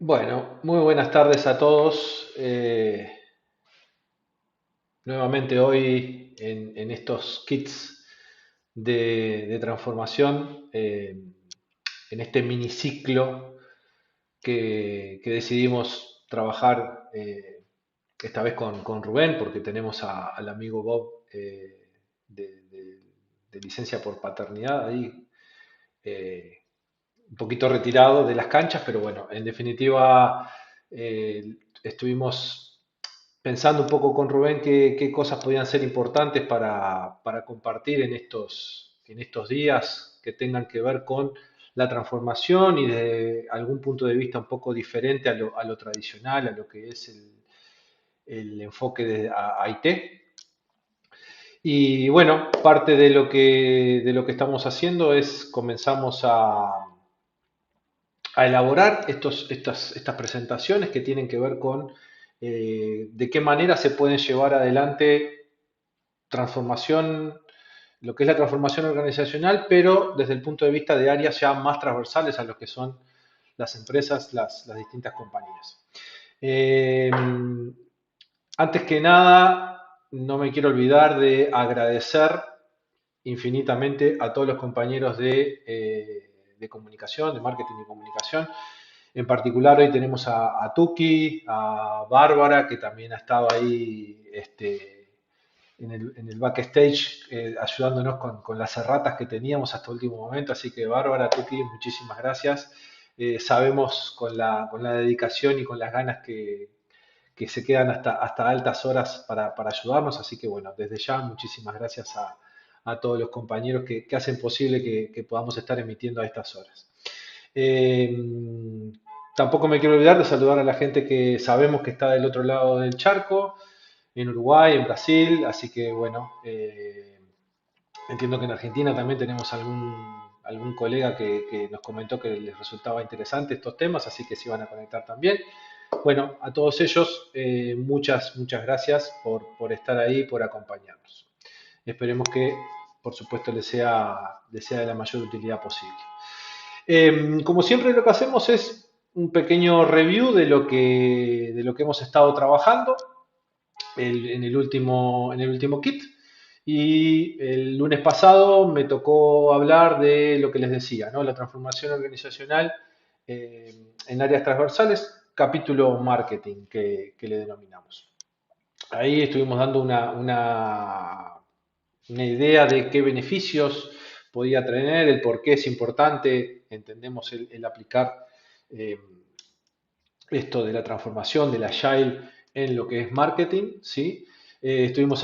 Bueno, muy buenas tardes a todos. Nuevamente hoy en estos kits de transformación, en este miniciclo que decidimos trabajar esta vez con Rubén, porque tenemos al amigo Bob de, de- de licencia por paternidad ahí, eh, un poquito retirado de las canchas, pero bueno, en definitiva estuvimos pensando un poco con Rubén qué cosas podían ser importantes para compartir en estos días que tengan que ver con la transformación y de algún punto de vista un poco diferente a lo tradicional, a lo que es el enfoque a IT. Y bueno, parte de lo que estamos haciendo es comenzamos a elaborar estas presentaciones que tienen que ver con de qué manera se pueden llevar adelante transformación, lo que es la transformación organizacional, pero desde el punto de vista de áreas ya más transversales a lo que son las empresas, las distintas compañías. Eh, Antes que nada, no me quiero olvidar de agradecer infinitamente a todos los compañeros de comunicación, de marketing y comunicación. En particular hoy tenemos a Tuki, a Bárbara, que también ha estado ahí en el backstage ayudándonos con las erratas que teníamos hasta el último momento. Así que Bárbara, Tuki, muchísimas gracias. Sabemos con la dedicación y con las ganas que se quedan hasta altas horas para ayudarnos. Así que bueno, desde ya muchísimas gracias a todos los compañeros que hacen posible que podamos estar emitiendo a estas horas. Eh, Tampoco me quiero olvidar de saludar a la gente que sabemos que está del otro lado del charco, en Uruguay, en Brasil, así que bueno, entiendo que en Argentina también tenemos algún colega que nos comentó que les resultaba interesante estos temas, así que se iban a conectar también. Bueno, a todos ellos, muchas gracias por estar ahí, por acompañarnos. Esperemos que, por supuesto, les sea de la mayor utilidad posible. Como siempre, lo que hacemos es un pequeño review de lo que hemos estado trabajando en el último kit. Y el lunes pasado me tocó hablar de lo que les decía, ¿no? La transformación organizacional en áreas transversales, capítulo marketing que le denominamos. Ahí estuvimos dando una idea de qué beneficios podía tener, el por qué es importante, entendemos el aplicar eh, esto de la transformación, del agile en lo que es marketing, ¿sí? Estuvimos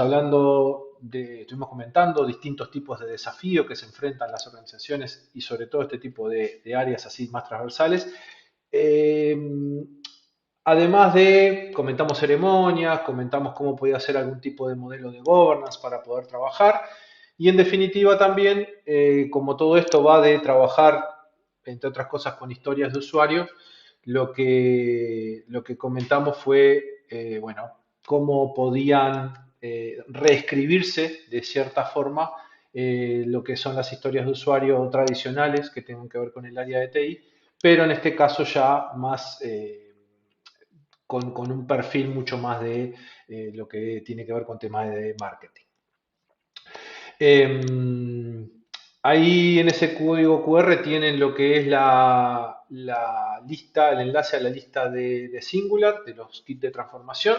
comentando distintos tipos de desafíos que se enfrentan las organizaciones y sobre todo este tipo de áreas así más transversales. Eh, Además comentamos ceremonias, comentamos cómo podía ser algún tipo de modelo de governance para poder trabajar y en definitiva también, como todo esto va de trabajar, entre otras cosas, con historias de usuarios, lo que comentamos fue, bueno, cómo podían reescribirse de cierta forma lo que son las historias de usuario tradicionales que tengan que ver con el área de TI, pero en este caso ya más con un perfil mucho más de lo que tiene que ver con temas de marketing. Eh, Ahí en ese código QR tienen lo que es la lista, el enlace a la lista de Singular, de los kits de transformación.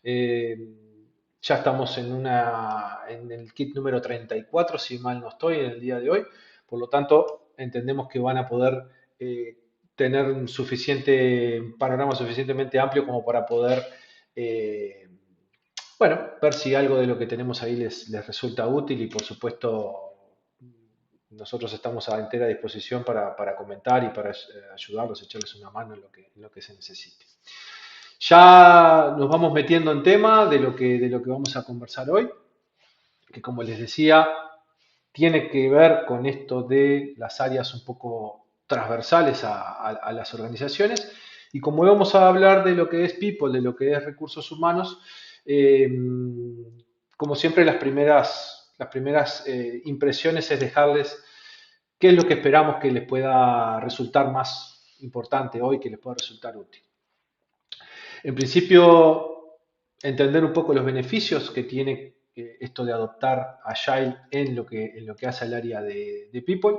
Eh, ya estamos en el kit número 34, si mal no estoy, en el día de hoy. Por lo tanto, entendemos que van a poder tener un panorama suficientemente amplio como para poder eh, bueno, ver si algo de lo que tenemos ahí les resulta útil y por supuesto nosotros estamos a entera disposición para comentar y para ayudarlos, echarles una mano en lo que se necesite. Ya nos vamos metiendo en tema de lo que vamos a conversar hoy, que como les decía, tiene que ver con esto de las áreas un poco transversales a las organizaciones. Y como vamos a hablar de lo que es people, de lo que es recursos humanos, eh, como siempre las primeras impresiones es dejarles qué es lo que esperamos que les pueda resultar importante hoy que les pueda resultar útil. En principio, entender un poco los beneficios que tiene esto de adoptar Agile en lo que hace al área de People.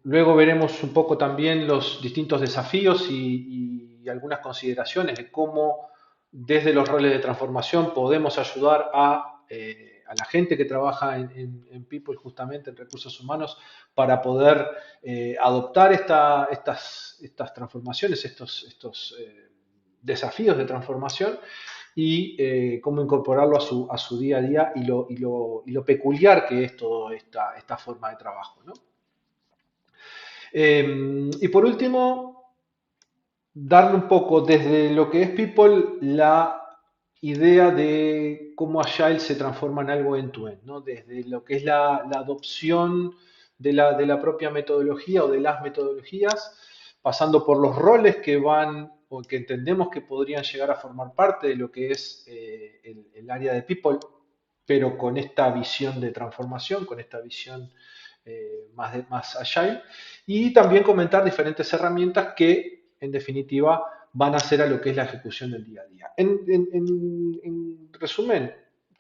Luego veremos un poco también los distintos desafíos y algunas consideraciones de cómo desde los roles de transformación podemos ayudar a la gente que trabaja en People, justamente en recursos humanos, para poder adoptar estas transformaciones, estos desafíos de transformación y cómo incorporarlo a su día a día y lo peculiar que es toda esta forma de trabajo, ¿no? Y por último, darle un poco desde lo que es People la idea de cómo Agile se transforma en algo end-to-end, ¿no? Desde lo que es la adopción de la propia metodología o de las metodologías, pasando por los roles que van o que entendemos que podrían llegar a formar parte de lo que es el área de People, pero con esta visión de transformación, con esta visión más agile, y también comentar diferentes herramientas que, en definitiva, van a hacer a lo que es la ejecución del día a día. En resumen,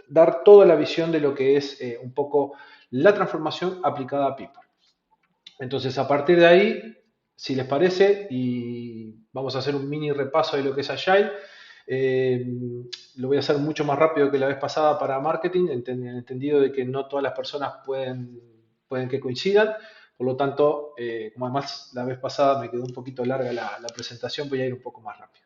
dar toda la visión de lo que es un poco la transformación aplicada a People. Entonces, a partir de ahí, si les parece, y vamos a hacer un mini repaso de lo que es Agile, eh, lo voy a hacer mucho más rápido que la vez pasada para marketing, en el entendido de que no todas las personas pueden que coincidan. Por lo tanto, como además la vez pasada me quedó un poquito larga la presentación, voy a ir un poco más rápido.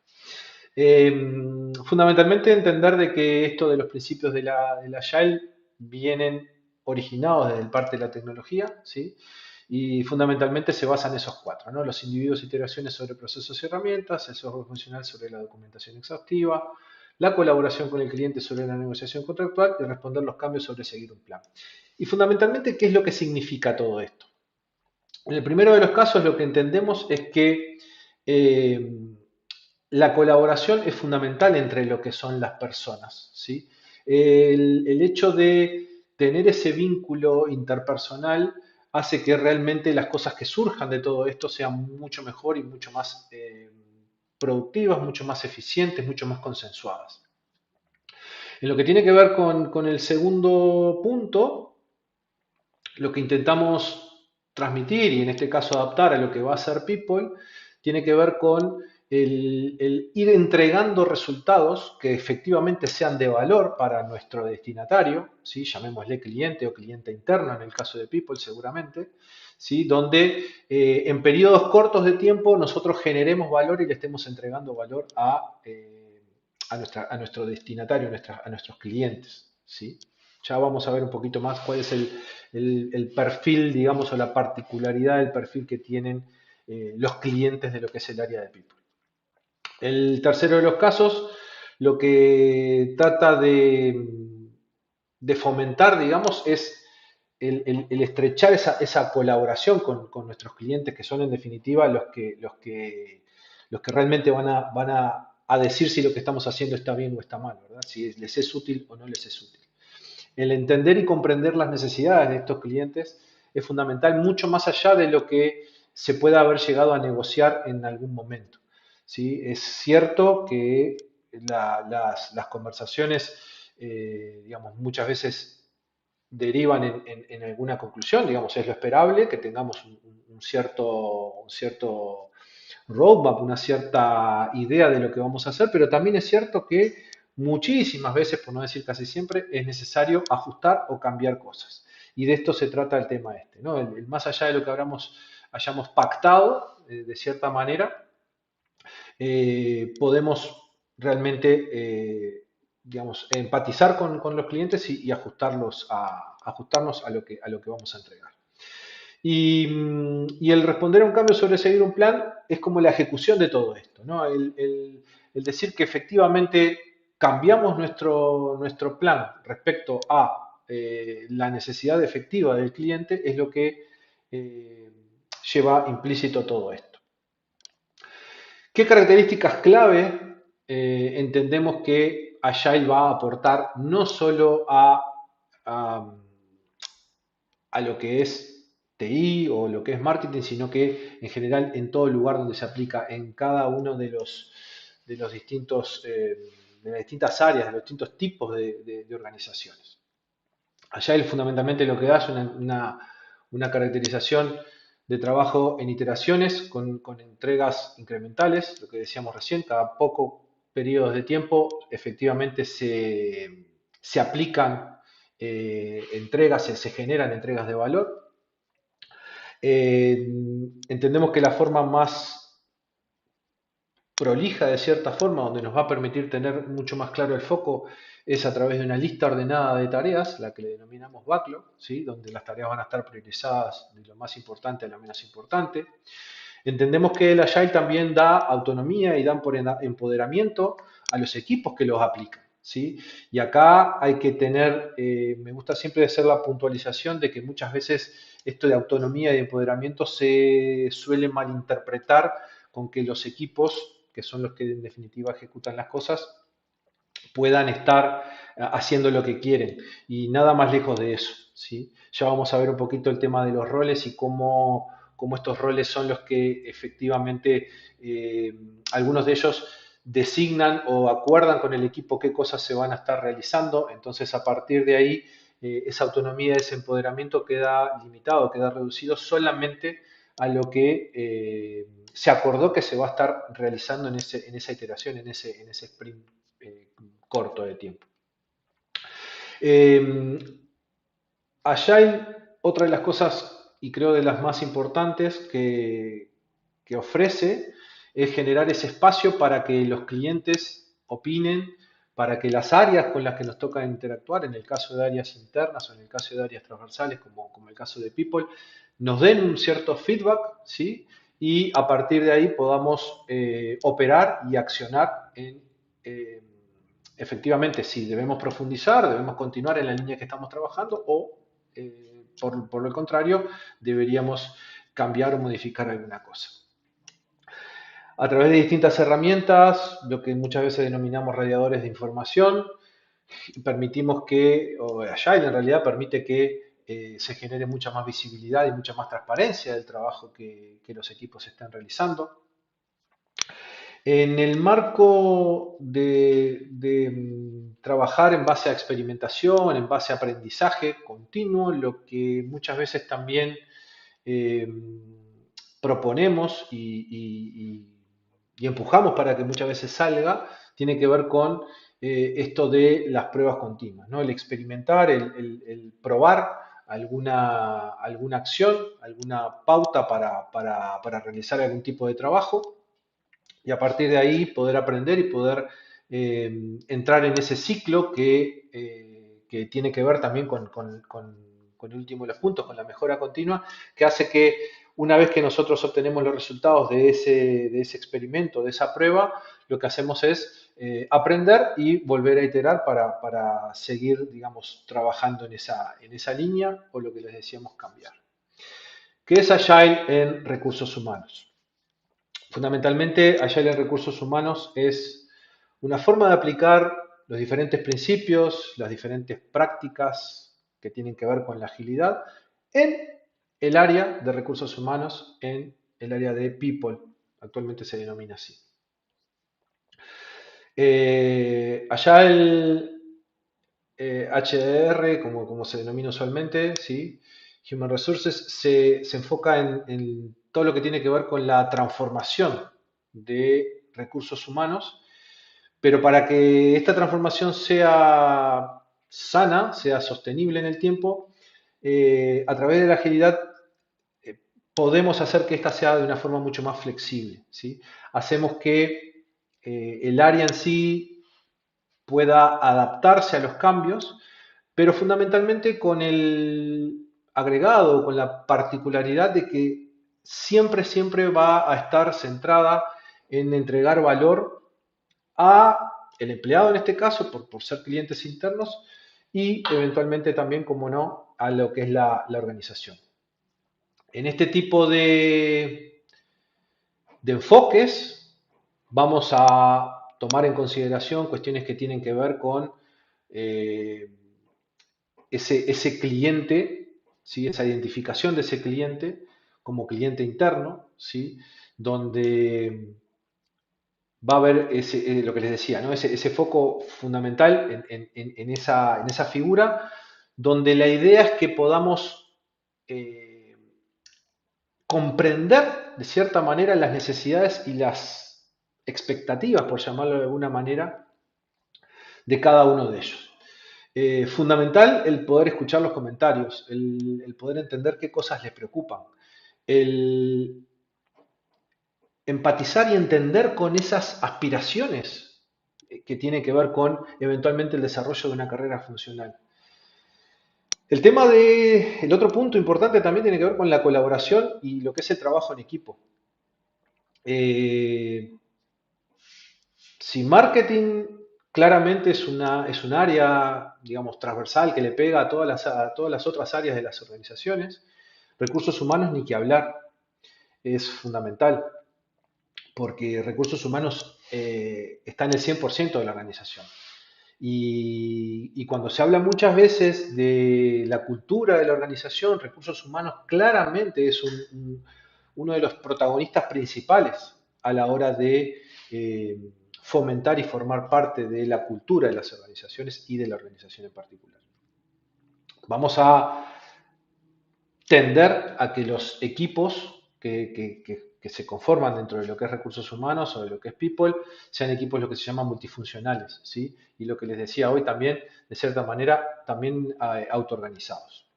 Fundamentalmente entender de que esto de los principios de la Agile vienen originados desde parte de la tecnología, ¿sí? Y fundamentalmente se basan en esos cuatro, ¿no? Los individuos, iteraciones sobre procesos y herramientas, el software funcional sobre la documentación exhaustiva, la colaboración con el cliente sobre la negociación contractual y responder los cambios sobre seguir un plan. Y fundamentalmente, ¿qué es lo que significa todo esto? En el primero de los casos lo que entendemos es que la colaboración es fundamental entre lo que son las personas, ¿sí? El hecho de tener ese vínculo interpersonal hace que realmente las cosas que surjan de todo esto sean mucho mejor y mucho más productivas, mucho más eficientes, mucho más consensuadas. En lo que tiene que ver con el segundo punto, lo que intentamos transmitir y en este caso adaptar a lo que va a ser People, tiene que ver con el ir entregando resultados que efectivamente sean de valor para nuestro destinatario, ¿sí? Llamémosle cliente o cliente interno en el caso de People seguramente, ¿sí? Donde en periodos cortos de tiempo nosotros generemos valor y le estemos entregando valor a nuestro destinatario, a nuestros clientes, ¿sí? Ya vamos a ver un poquito más cuál es el perfil, digamos, o la particularidad del perfil que tienen los clientes de lo que es el área de People. El tercero de los casos, lo que trata de fomentar, digamos, es el estrechar esa colaboración con nuestros clientes, que son en definitiva los que realmente van a decir si lo que estamos haciendo está bien o está mal, ¿verdad? Si les es útil o no les es útil. El entender y comprender las necesidades de estos clientes es fundamental, mucho más allá de lo que se pueda haber llegado a negociar en algún momento, ¿sí? Es cierto que las conversaciones, digamos, muchas veces derivan en alguna conclusión, digamos, es lo esperable que tengamos un cierto roadmap, una cierta idea de lo que vamos a hacer, pero también es cierto que muchísimas veces, por no decir casi siempre, es necesario ajustar o cambiar cosas. Y de esto se trata el tema este, ¿no? El más allá de lo que hayamos pactado, de cierta manera, podemos realmente, digamos, empatizar con los clientes y ajustarnos a lo que vamos a entregar. Y el responder a un cambio sobre seguir un plan es como la ejecución de todo esto, ¿no? El decir que efectivamente cambiamos nuestro plan respecto a la necesidad efectiva del cliente es lo que eh, lleva implícito todo esto. ¿Qué características clave entendemos que Agile va a aportar no solo a lo que es TI o lo que es marketing, sino que en general en todo lugar donde se aplica, en cada uno de los distintos, de las distintas áreas, de los distintos tipos de organizaciones. Agile fundamentalmente lo que da es una caracterización de trabajo en iteraciones con entregas incrementales, lo que decíamos recién, cada poco periodos de tiempo efectivamente se aplican entregas, se generan entregas de valor. Eh, Entendemos que la forma más prolija de cierta forma, donde nos va a permitir tener mucho más claro el foco, es a través de una lista ordenada de tareas, la que le denominamos backlog, ¿sí? Donde las tareas van a estar priorizadas de lo más importante a lo menos importante. Entendemos que el Agile también da autonomía y da empoderamiento a los equipos que los aplican, ¿sí? Y acá hay que tener, me gusta siempre hacer la puntualización de que muchas veces esto de autonomía y de empoderamiento se suele malinterpretar con que los equipos, que son los que en definitiva ejecutan las cosas, puedan estar haciendo lo que quieren y nada más lejos de eso, ¿sí? Ya vamos a ver un poquito el tema de los roles y cómo estos roles son los que efectivamente algunos de ellos designan o acuerdan con el equipo qué cosas se van a estar realizando, entonces a partir de ahí esa autonomía, ese empoderamiento queda limitado, queda reducido solamente a lo que se acordó que se va a estar realizando en esa iteración, en ese sprint corto de tiempo. Agile, otra de las cosas, y creo de las más importantes que ofrece, es generar ese espacio para que los clientes opinen, para que las áreas con las que nos toca interactuar, en el caso de áreas internas o en el caso de áreas transversales, como el caso de People, nos den un cierto feedback, ¿sí? Y a partir de ahí podamos operar y accionar en efectivamente si debemos profundizar, debemos continuar en la línea que estamos trabajando o por el contrario deberíamos cambiar o modificar alguna cosa. A través de distintas herramientas, lo que muchas veces denominamos radiadores de información, permitimos que, o Agile en realidad permite que se genere mucha más visibilidad y mucha más transparencia del trabajo que los equipos están realizando. En el marco de trabajar en base a experimentación, en base a aprendizaje continuo, lo que muchas veces también eh, proponemos y empujamos para que muchas veces salga, tiene que ver con esto de las pruebas continuas, ¿no? El experimentar, el probar alguna acción, alguna pauta para realizar algún tipo de trabajo y a partir de ahí poder aprender y poder entrar en ese ciclo que tiene que ver también con el último de los puntos, con la mejora continua, que hace que una vez que nosotros obtenemos los resultados de ese experimento, de esa prueba, lo que hacemos es aprender y volver a iterar para seguir, digamos, trabajando en esa línea o lo que les decíamos cambiar. ¿Qué es Agile en recursos humanos? Fundamentalmente, Agile en recursos humanos es una forma de aplicar los diferentes principios, las diferentes prácticas que tienen que ver con la agilidad en el área de recursos humanos, en el área de people, actualmente se denomina así. Agile HDR, como se denomina usualmente, ¿sí? Human Resources, se enfoca en todo lo que tiene que ver con la transformación de recursos humanos, pero para que esta transformación sea sana, sea sostenible en el tiempo, a través de la agilidad eh, podemos hacer que esta sea de una forma mucho más flexible, ¿sí? Hacemos que el área en sí pueda adaptarse a los cambios, pero fundamentalmente con el agregado, con la particularidad de que siempre va a estar centrada en entregar valor a el empleado en este caso, por ser clientes internos, y eventualmente también, como no, a lo que es la organización. En este tipo de enfoques vamos a tomar en consideración cuestiones que tienen que ver con eh, ese cliente ¿sí? Esa identificación de ese cliente como cliente interno, ¿sí? Donde va a haber lo que les decía, ¿no? Ese foco fundamental en esa figura, donde la idea es que podamos eh, comprender de cierta manera las necesidades y las expectativas, por llamarlo de alguna manera, de cada uno de ellos. Fundamental el poder escuchar los comentarios, el poder entender qué cosas les preocupan, el empatizar y entender con esas aspiraciones que tiene que ver con eventualmente el desarrollo de una carrera funcional. El otro punto importante también tiene que ver con la colaboración y lo que es el trabajo en equipo. Eh, si marketing claramente es un área, digamos, transversal que le pega a todas las otras áreas de las organizaciones, recursos humanos ni que hablar, es fundamental, porque recursos humanos está en el 100% de la organización. Y cuando se habla muchas veces de la cultura de la organización, recursos humanos claramente es uno de los protagonistas principales a la hora de fomentar y formar parte de la cultura de las organizaciones y de la organización en particular. Vamos a tender a que los equipos que se conforman dentro de lo que es recursos humanos o de lo que es people sean equipos lo que se llaman multifuncionales, ¿sí? Y lo que les decía hoy también, de cierta manera, también autoorganizados.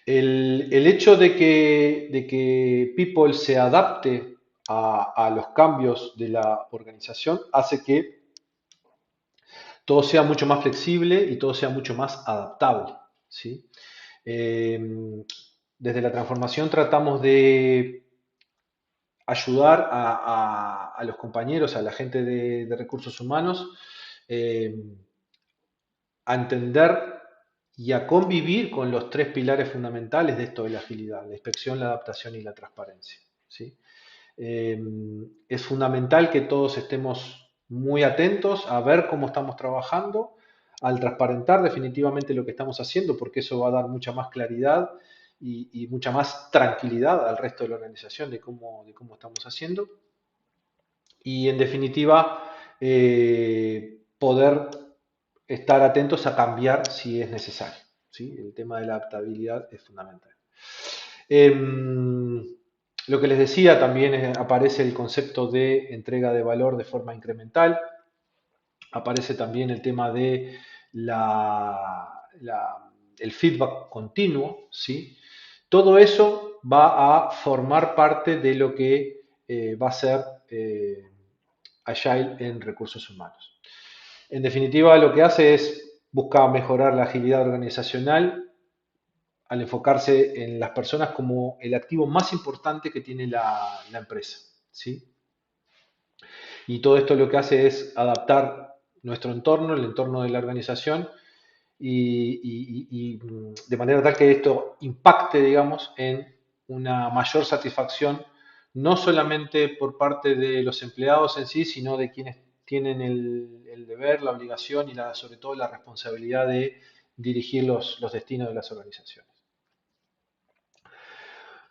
El hecho de que people se adapte a los cambios de la organización hace que todo sea mucho más flexible y todo sea mucho más adaptable, ¿sí? Eh, Desde la transformación tratamos de ayudar a los compañeros, a la gente de recursos humanos, eh, a entender y a convivir con los tres pilares fundamentales de esto de la agilidad: la inspección, la adaptación y la transparencia, ¿sí? Eh, es fundamental que todos estemos muy atentos a ver cómo estamos trabajando, al transparentar definitivamente lo que estamos haciendo, porque eso va a dar mucha más claridad y mucha más tranquilidad al resto de la organización de cómo estamos haciendo. Y en definitiva, poder estar atentos a cambiar si es necesario, ¿sí? El tema de la adaptabilidad es fundamental. Lo que les decía, también aparece el concepto de entrega de valor de forma incremental, aparece también el tema de el feedback continuo, ¿sí? Todo eso va a formar parte de lo que va a ser Agile en recursos humanos. En definitiva, lo que hace es buscar mejorar la agilidad organizacional al enfocarse en las personas como el activo más importante que tiene la empresa, ¿sí? Y todo esto lo que hace es adaptar nuestro entorno, el entorno de la organización, y de manera tal que esto impacte, digamos, en una mayor satisfacción, no solamente por parte de los empleados en sí, sino de quienes tienen el deber, la obligación y sobre todo la responsabilidad de dirigir los destinos de las organizaciones.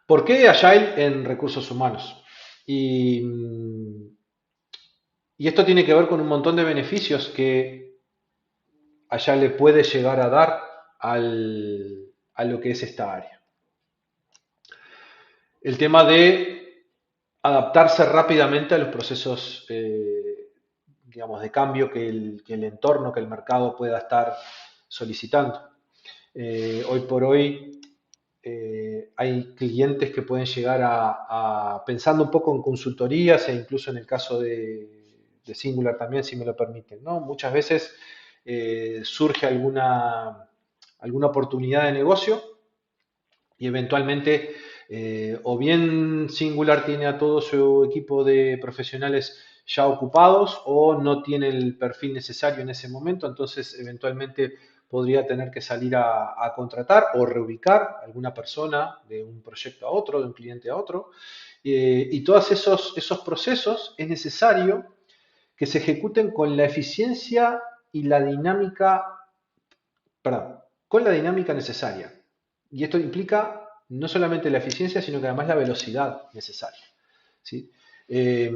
¿Por qué Agile en recursos humanos? Y esto tiene que ver con un montón de beneficios que Agile le puede llegar a dar a lo que es esta área. El tema de adaptarse rápidamente a los procesos, digamos, de cambio que el entorno, que el mercado pueda estar solicitando. Hoy por hoy hay clientes que pueden llegar pensando un poco en consultorías e incluso en el caso de Singular también, si me lo permiten, ¿no? Muchas veces surge alguna oportunidad de negocio y eventualmente o bien Singular tiene a todo su equipo de profesionales ya ocupados o no tiene el perfil necesario en ese momento, entonces eventualmente podría tener que salir a contratar o reubicar a alguna persona de un proyecto a otro, de un cliente a otro. Y todos esos procesos es necesario que se ejecuten con la eficiencia y la dinámica, perdón, con la dinámica necesaria. Y esto implica no solamente la eficiencia, sino que además la velocidad necesaria. ¿Sí? Eh,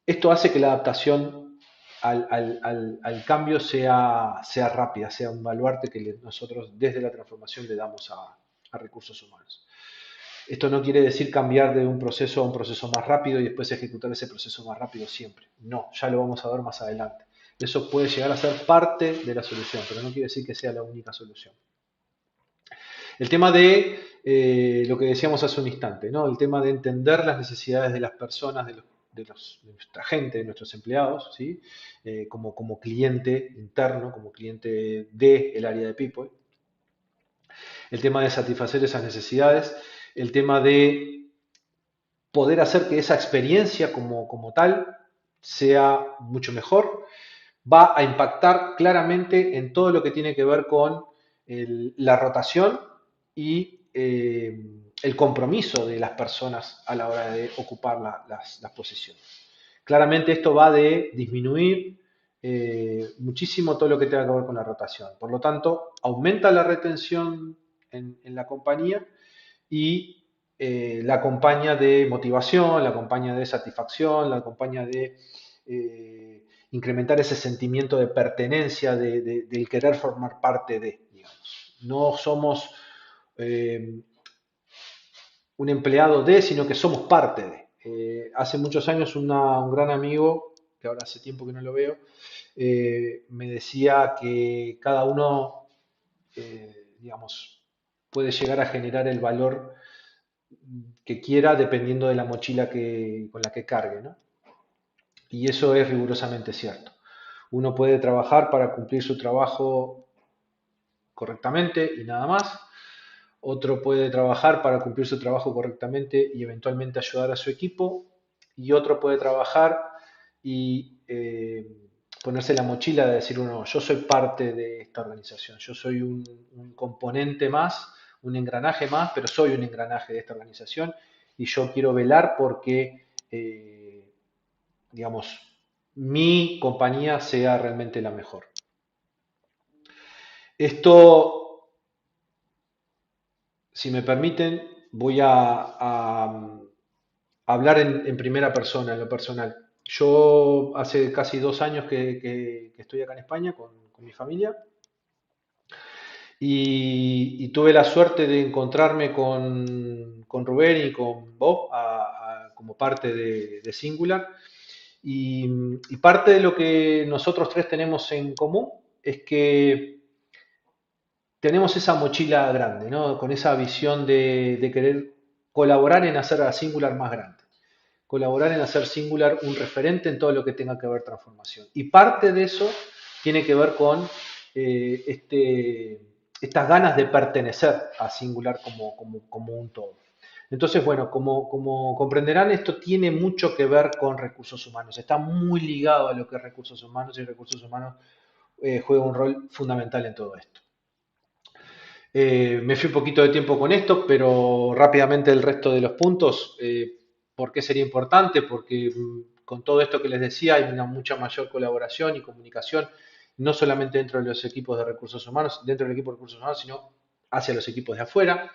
Esto hace que la adaptación al cambio sea rápida, sea un baluarte que nosotros desde la transformación le damos a recursos humanos. Esto no quiere decir cambiar de un proceso a un proceso más rápido y después ejecutar ese proceso más rápido siempre. No, ya lo vamos a ver más adelante. Eso puede llegar a ser parte de la solución, pero no quiere decir que sea la única solución. El tema de lo que decíamos hace un instante, ¿no? El tema de entender las necesidades de las personas, de nuestra gente, de nuestros empleados, ¿sí? Como cliente interno, como cliente del área de People. El tema de satisfacer esas necesidades, el tema de poder hacer que esa experiencia como tal sea mucho mejor, va a impactar claramente en todo lo que tiene que ver con la rotación y el compromiso de las personas a la hora de ocupar las posiciones. Claramente esto va de disminuir muchísimo todo lo que tenga que ver con la rotación. Por lo tanto, aumenta la retención en la compañía y la acompaña de motivación, la acompaña de satisfacción, la acompaña de incrementar ese sentimiento de pertenencia, del querer formar parte de, digamos. No somos un empleado de, sino que somos parte de. Hace muchos años un gran amigo, que ahora hace tiempo que no lo veo, me decía que cada uno, digamos, puede llegar a generar el valor que quiera dependiendo de la mochila con la que cargue, ¿no? Y eso es rigurosamente cierto. Uno puede trabajar para cumplir su trabajo correctamente y nada más. Otro puede trabajar para cumplir su trabajo correctamente y eventualmente ayudar a su equipo. Y otro puede trabajar y ponerse la mochila de decir, uno, yo soy parte de esta organización, yo soy un componente más, un engranaje más, pero soy un engranaje de esta organización y yo quiero velar porque, digamos, mi compañía sea realmente la mejor. Esto, si me permiten, voy a hablar en primera persona, en lo personal. Yo hace casi 2 años que estoy acá en España con mi familia y tuve la suerte de encontrarme con Rubén y con Bob como parte de Singular. Y parte de lo que nosotros tres tenemos en común es que tenemos esa mochila grande, ¿no? Con esa visión de querer colaborar en hacer a Singular más grande, colaborar en hacer Singular un referente en todo lo que tenga que ver transformación. Y parte de eso tiene que ver con estas ganas de pertenecer a Singular como un todo. Entonces, bueno, como comprenderán, esto tiene mucho que ver con recursos humanos, está muy ligado a lo que es recursos humanos y recursos humanos juega un rol fundamental en todo esto. Me fui un poquito de tiempo con esto, pero rápidamente el resto de los puntos. ¿Por qué sería importante? Porque con todo esto que les decía hay una mucha mayor colaboración y comunicación, no solamente dentro de los equipos de recursos humanos, dentro del equipo de recursos humanos, sino hacia los equipos de afuera.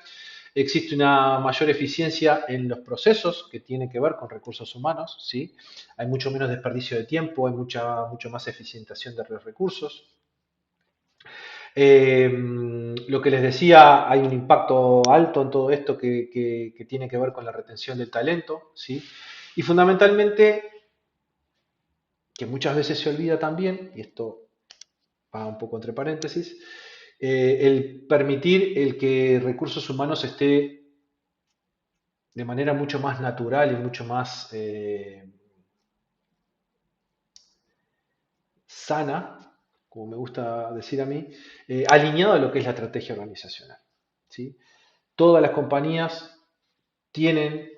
Existe una mayor eficiencia en los procesos que tiene que ver con recursos humanos, ¿sí? Hay mucho menos desperdicio de tiempo, hay mucho más eficientación de los recursos. Lo que les decía, hay un impacto alto en todo esto que tiene que ver con la retención del talento, ¿sí? Y fundamentalmente, que muchas veces se olvida también, y esto va un poco entre paréntesis, el permitir el que recursos humanos esté de manera mucho más natural y mucho más sana, como me gusta decir a mí, alineado a lo que es la estrategia organizacional, ¿sí? Todas las compañías tienen,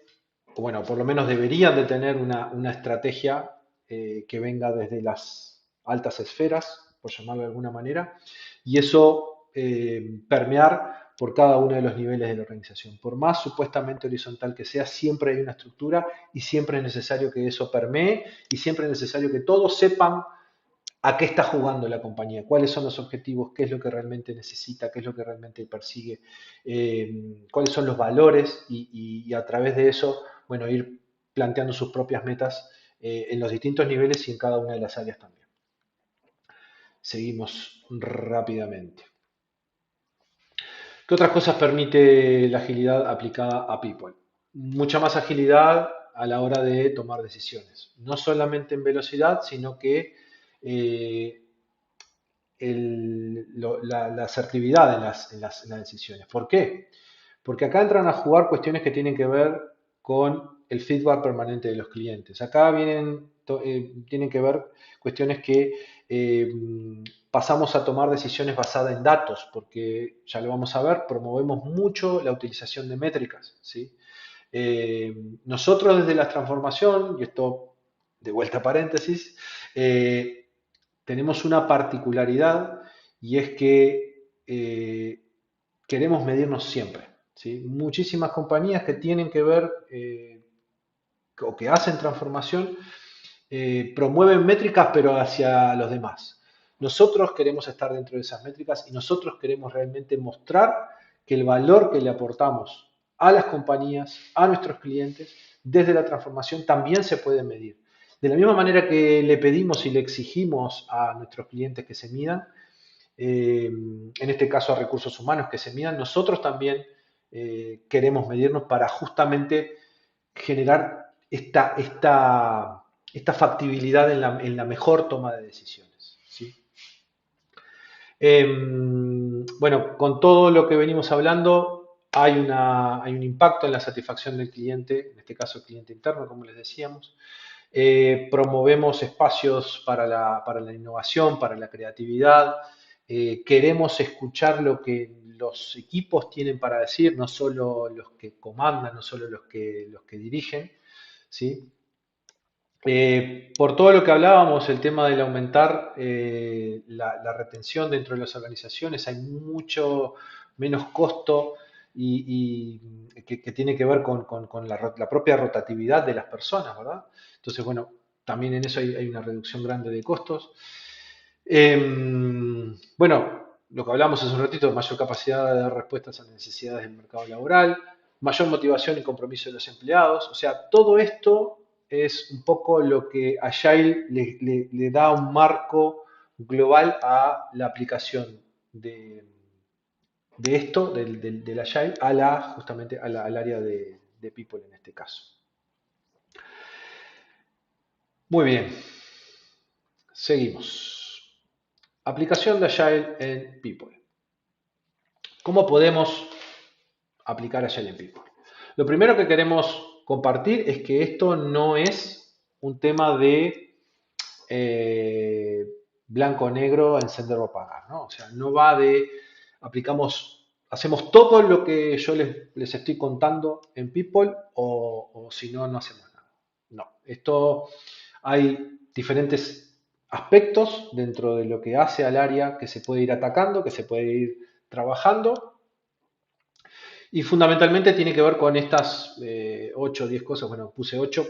o bueno, por lo menos deberían de tener una estrategia que venga desde las altas esferas, por llamarlo de alguna manera, y eso permear por cada uno de los niveles de la organización. Por más supuestamente horizontal que sea, siempre hay una estructura y siempre es necesario que eso permee y siempre es necesario que todos sepan a qué está jugando la compañía, cuáles son los objetivos, qué es lo que realmente necesita, qué es lo que realmente persigue, cuáles son los valores y a través de eso, bueno, ir planteando sus propias metas en los distintos niveles y en cada una de las áreas también. Seguimos rápidamente. ¿Qué otras cosas permite la agilidad aplicada a People? Mucha más agilidad a la hora de tomar decisiones. No solamente en velocidad, sino que eh, la asertividad en las decisiones. ¿Por qué? Porque acá entran a jugar cuestiones que tienen que ver con el feedback permanente de los clientes. Acá tienen que ver cuestiones que eh, pasamos a tomar decisiones basadas en datos, porque ya lo vamos a ver, promovemos mucho la utilización de métricas, ¿sí? Eh, Nosotros desde la transformación, y esto de vuelta a paréntesis, tenemos una particularidad y es que queremos medirnos siempre. ¿Sí? Muchísimas compañías que tienen que ver o que hacen transformación promueven métricas pero hacia los demás. Nosotros queremos estar dentro de esas métricas y nosotros queremos realmente mostrar que el valor que le aportamos a las compañías, a nuestros clientes, desde la transformación también se puede medir. De la misma manera que le pedimos y le exigimos a nuestros clientes que se midan, en este caso a recursos humanos que se midan, nosotros también queremos medirnos para justamente generar esta factibilidad en la mejor toma de decisiones. ¿Sí? Bueno, con todo lo que venimos hablando, hay un impacto en la satisfacción del cliente, en este caso el cliente interno, como les decíamos. Promovemos espacios para la innovación, para la creatividad. Queremos escuchar lo que los equipos tienen para decir, no solo los que comandan, no solo los que dirigen. ¿Sí? Por todo lo que hablábamos, el tema del aumentar la retención dentro de las organizaciones, hay mucho menos costo que tiene que ver con la propia rotatividad de las personas, ¿verdad? Entonces, bueno, también en eso hay una reducción grande de costos. Bueno, lo que hablamos hace un ratito, mayor capacidad de dar respuestas a las necesidades del mercado laboral, mayor motivación y compromiso de los empleados. O sea, todo esto es un poco lo que Agile le da un marco global a la aplicación de esto, del Agile, justamente al área de People en este caso. Muy bien, seguimos. Aplicación de Agile en People. ¿Cómo podemos aplicar Agile en People? Lo primero que queremos compartir es que esto no es un tema de eh, blanco-negro, encender o apagar, ¿no? O sea, no va de hacemos todo lo que yo les estoy contando en People o si no, no hacemos nada. No, esto hay diferentes aspectos dentro de lo que hace al área que se puede ir atacando, que se puede ir trabajando y fundamentalmente tiene que ver con estas 8 o 10 cosas, bueno, puse 8,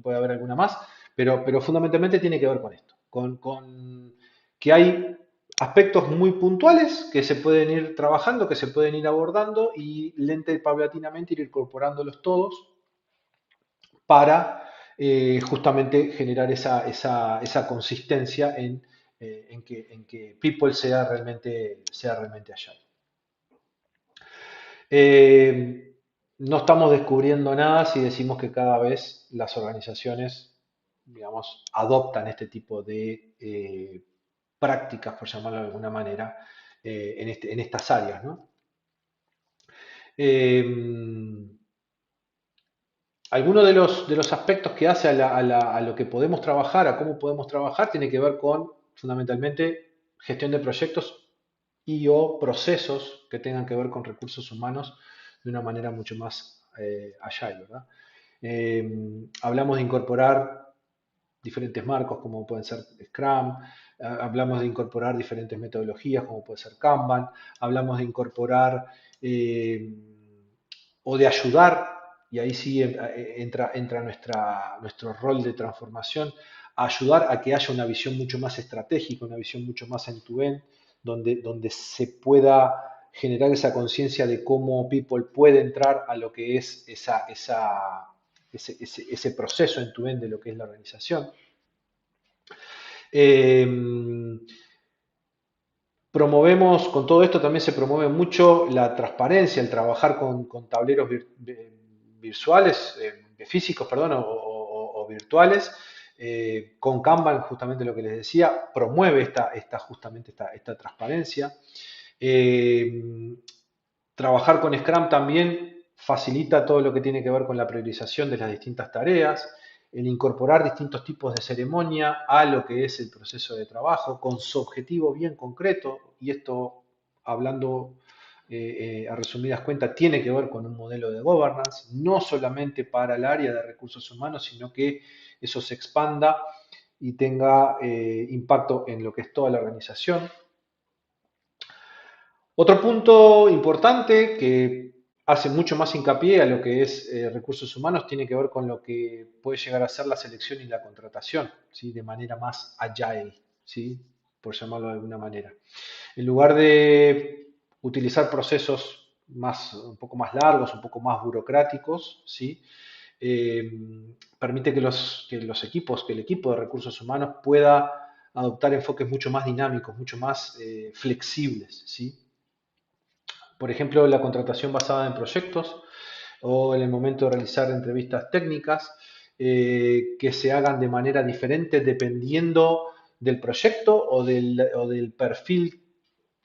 puede haber alguna más, pero fundamentalmente tiene que ver con esto, con que hay aspectos muy puntuales que se pueden ir trabajando, que se pueden ir abordando y lenta y paulatinamente ir incorporándolos todos para justamente generar esa consistencia en que People sea realmente allá. No estamos descubriendo nada si decimos que cada vez las organizaciones, digamos, adoptan este tipo de prácticas, por llamarlo de alguna manera, en estas áreas, ¿no? Algunos de los aspectos que hace a lo que podemos trabajar, a cómo podemos trabajar, tiene que ver con fundamentalmente gestión de proyectos y o procesos que tengan que ver con recursos humanos de una manera mucho más agile, ¿verdad? Hablamos de incorporar diferentes marcos como pueden ser Scrum, hablamos de incorporar diferentes metodologías como puede ser Kanban, hablamos de incorporar o de ayudar, y ahí sí entra nuestro rol de transformación, ayudar a que haya una visión mucho más estratégica, una visión mucho más end-to-end, donde se pueda generar esa conciencia de cómo People puede entrar a lo que es ese proceso end-to-end de lo que es la organización. Eh, Promovemos, con todo esto también se promueve mucho la transparencia, el trabajar con tableros visuales, físicos, perdón, o virtuales. Con Kanban, justamente lo que les decía, promueve justamente esta transparencia. Eh, Trabajar con Scrum también facilita todo lo que tiene que ver con la priorización de las distintas tareas, el incorporar distintos tipos de ceremonia a lo que es el proceso de trabajo, con su objetivo bien concreto, y esto, hablando a resumidas cuentas, tiene que ver con un modelo de governance, no solamente para el área de recursos humanos, sino que eso se expanda y tenga impacto en lo que es toda la organización. Otro punto importante que hace mucho más hincapié a lo que es recursos humanos tiene que ver con lo que puede llegar a ser la selección y la contratación, ¿sí? De manera más agile, ¿sí? Por llamarlo de alguna manera. En lugar de utilizar procesos un poco más largos, un poco más burocráticos, ¿sí? Eh, Permite que los equipos, que el equipo de recursos humanos pueda adoptar enfoques mucho más dinámicos, mucho más flexibles, ¿sí? Por ejemplo, la contratación basada en proyectos o en el momento de realizar entrevistas técnicas que se hagan de manera diferente dependiendo del proyecto o del perfil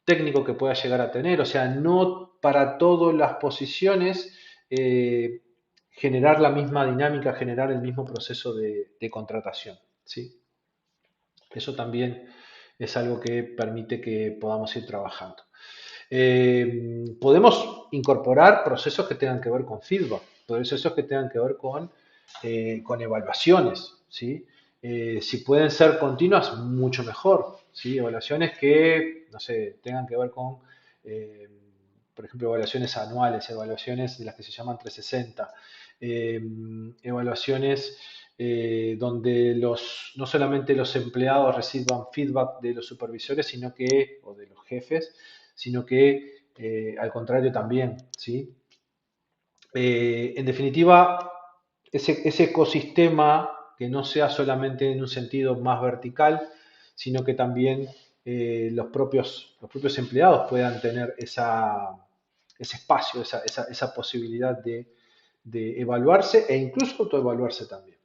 técnico que pueda llegar a tener. O sea, no para todas las posiciones eh, generar la misma dinámica, generar el mismo proceso de contratación, ¿sí? Eso también es algo que permite que podamos ir trabajando. Podemos incorporar procesos que tengan que ver con feedback, procesos que tengan que ver con evaluaciones, ¿sí? Si pueden ser continuas, mucho mejor, ¿sí? Evaluaciones que, no sé, tengan que ver con, eh, por ejemplo, evaluaciones anuales, evaluaciones de las que se llaman 360, eh, evaluaciones donde no solamente los empleados reciban feedback de los supervisores, o de los jefes, sino que al contrario también, ¿sí? En definitiva, ese ecosistema que no sea solamente en un sentido más vertical, sino que también los propios empleados puedan tener ese espacio, esa posibilidad de evaluarse e incluso autoevaluarse también.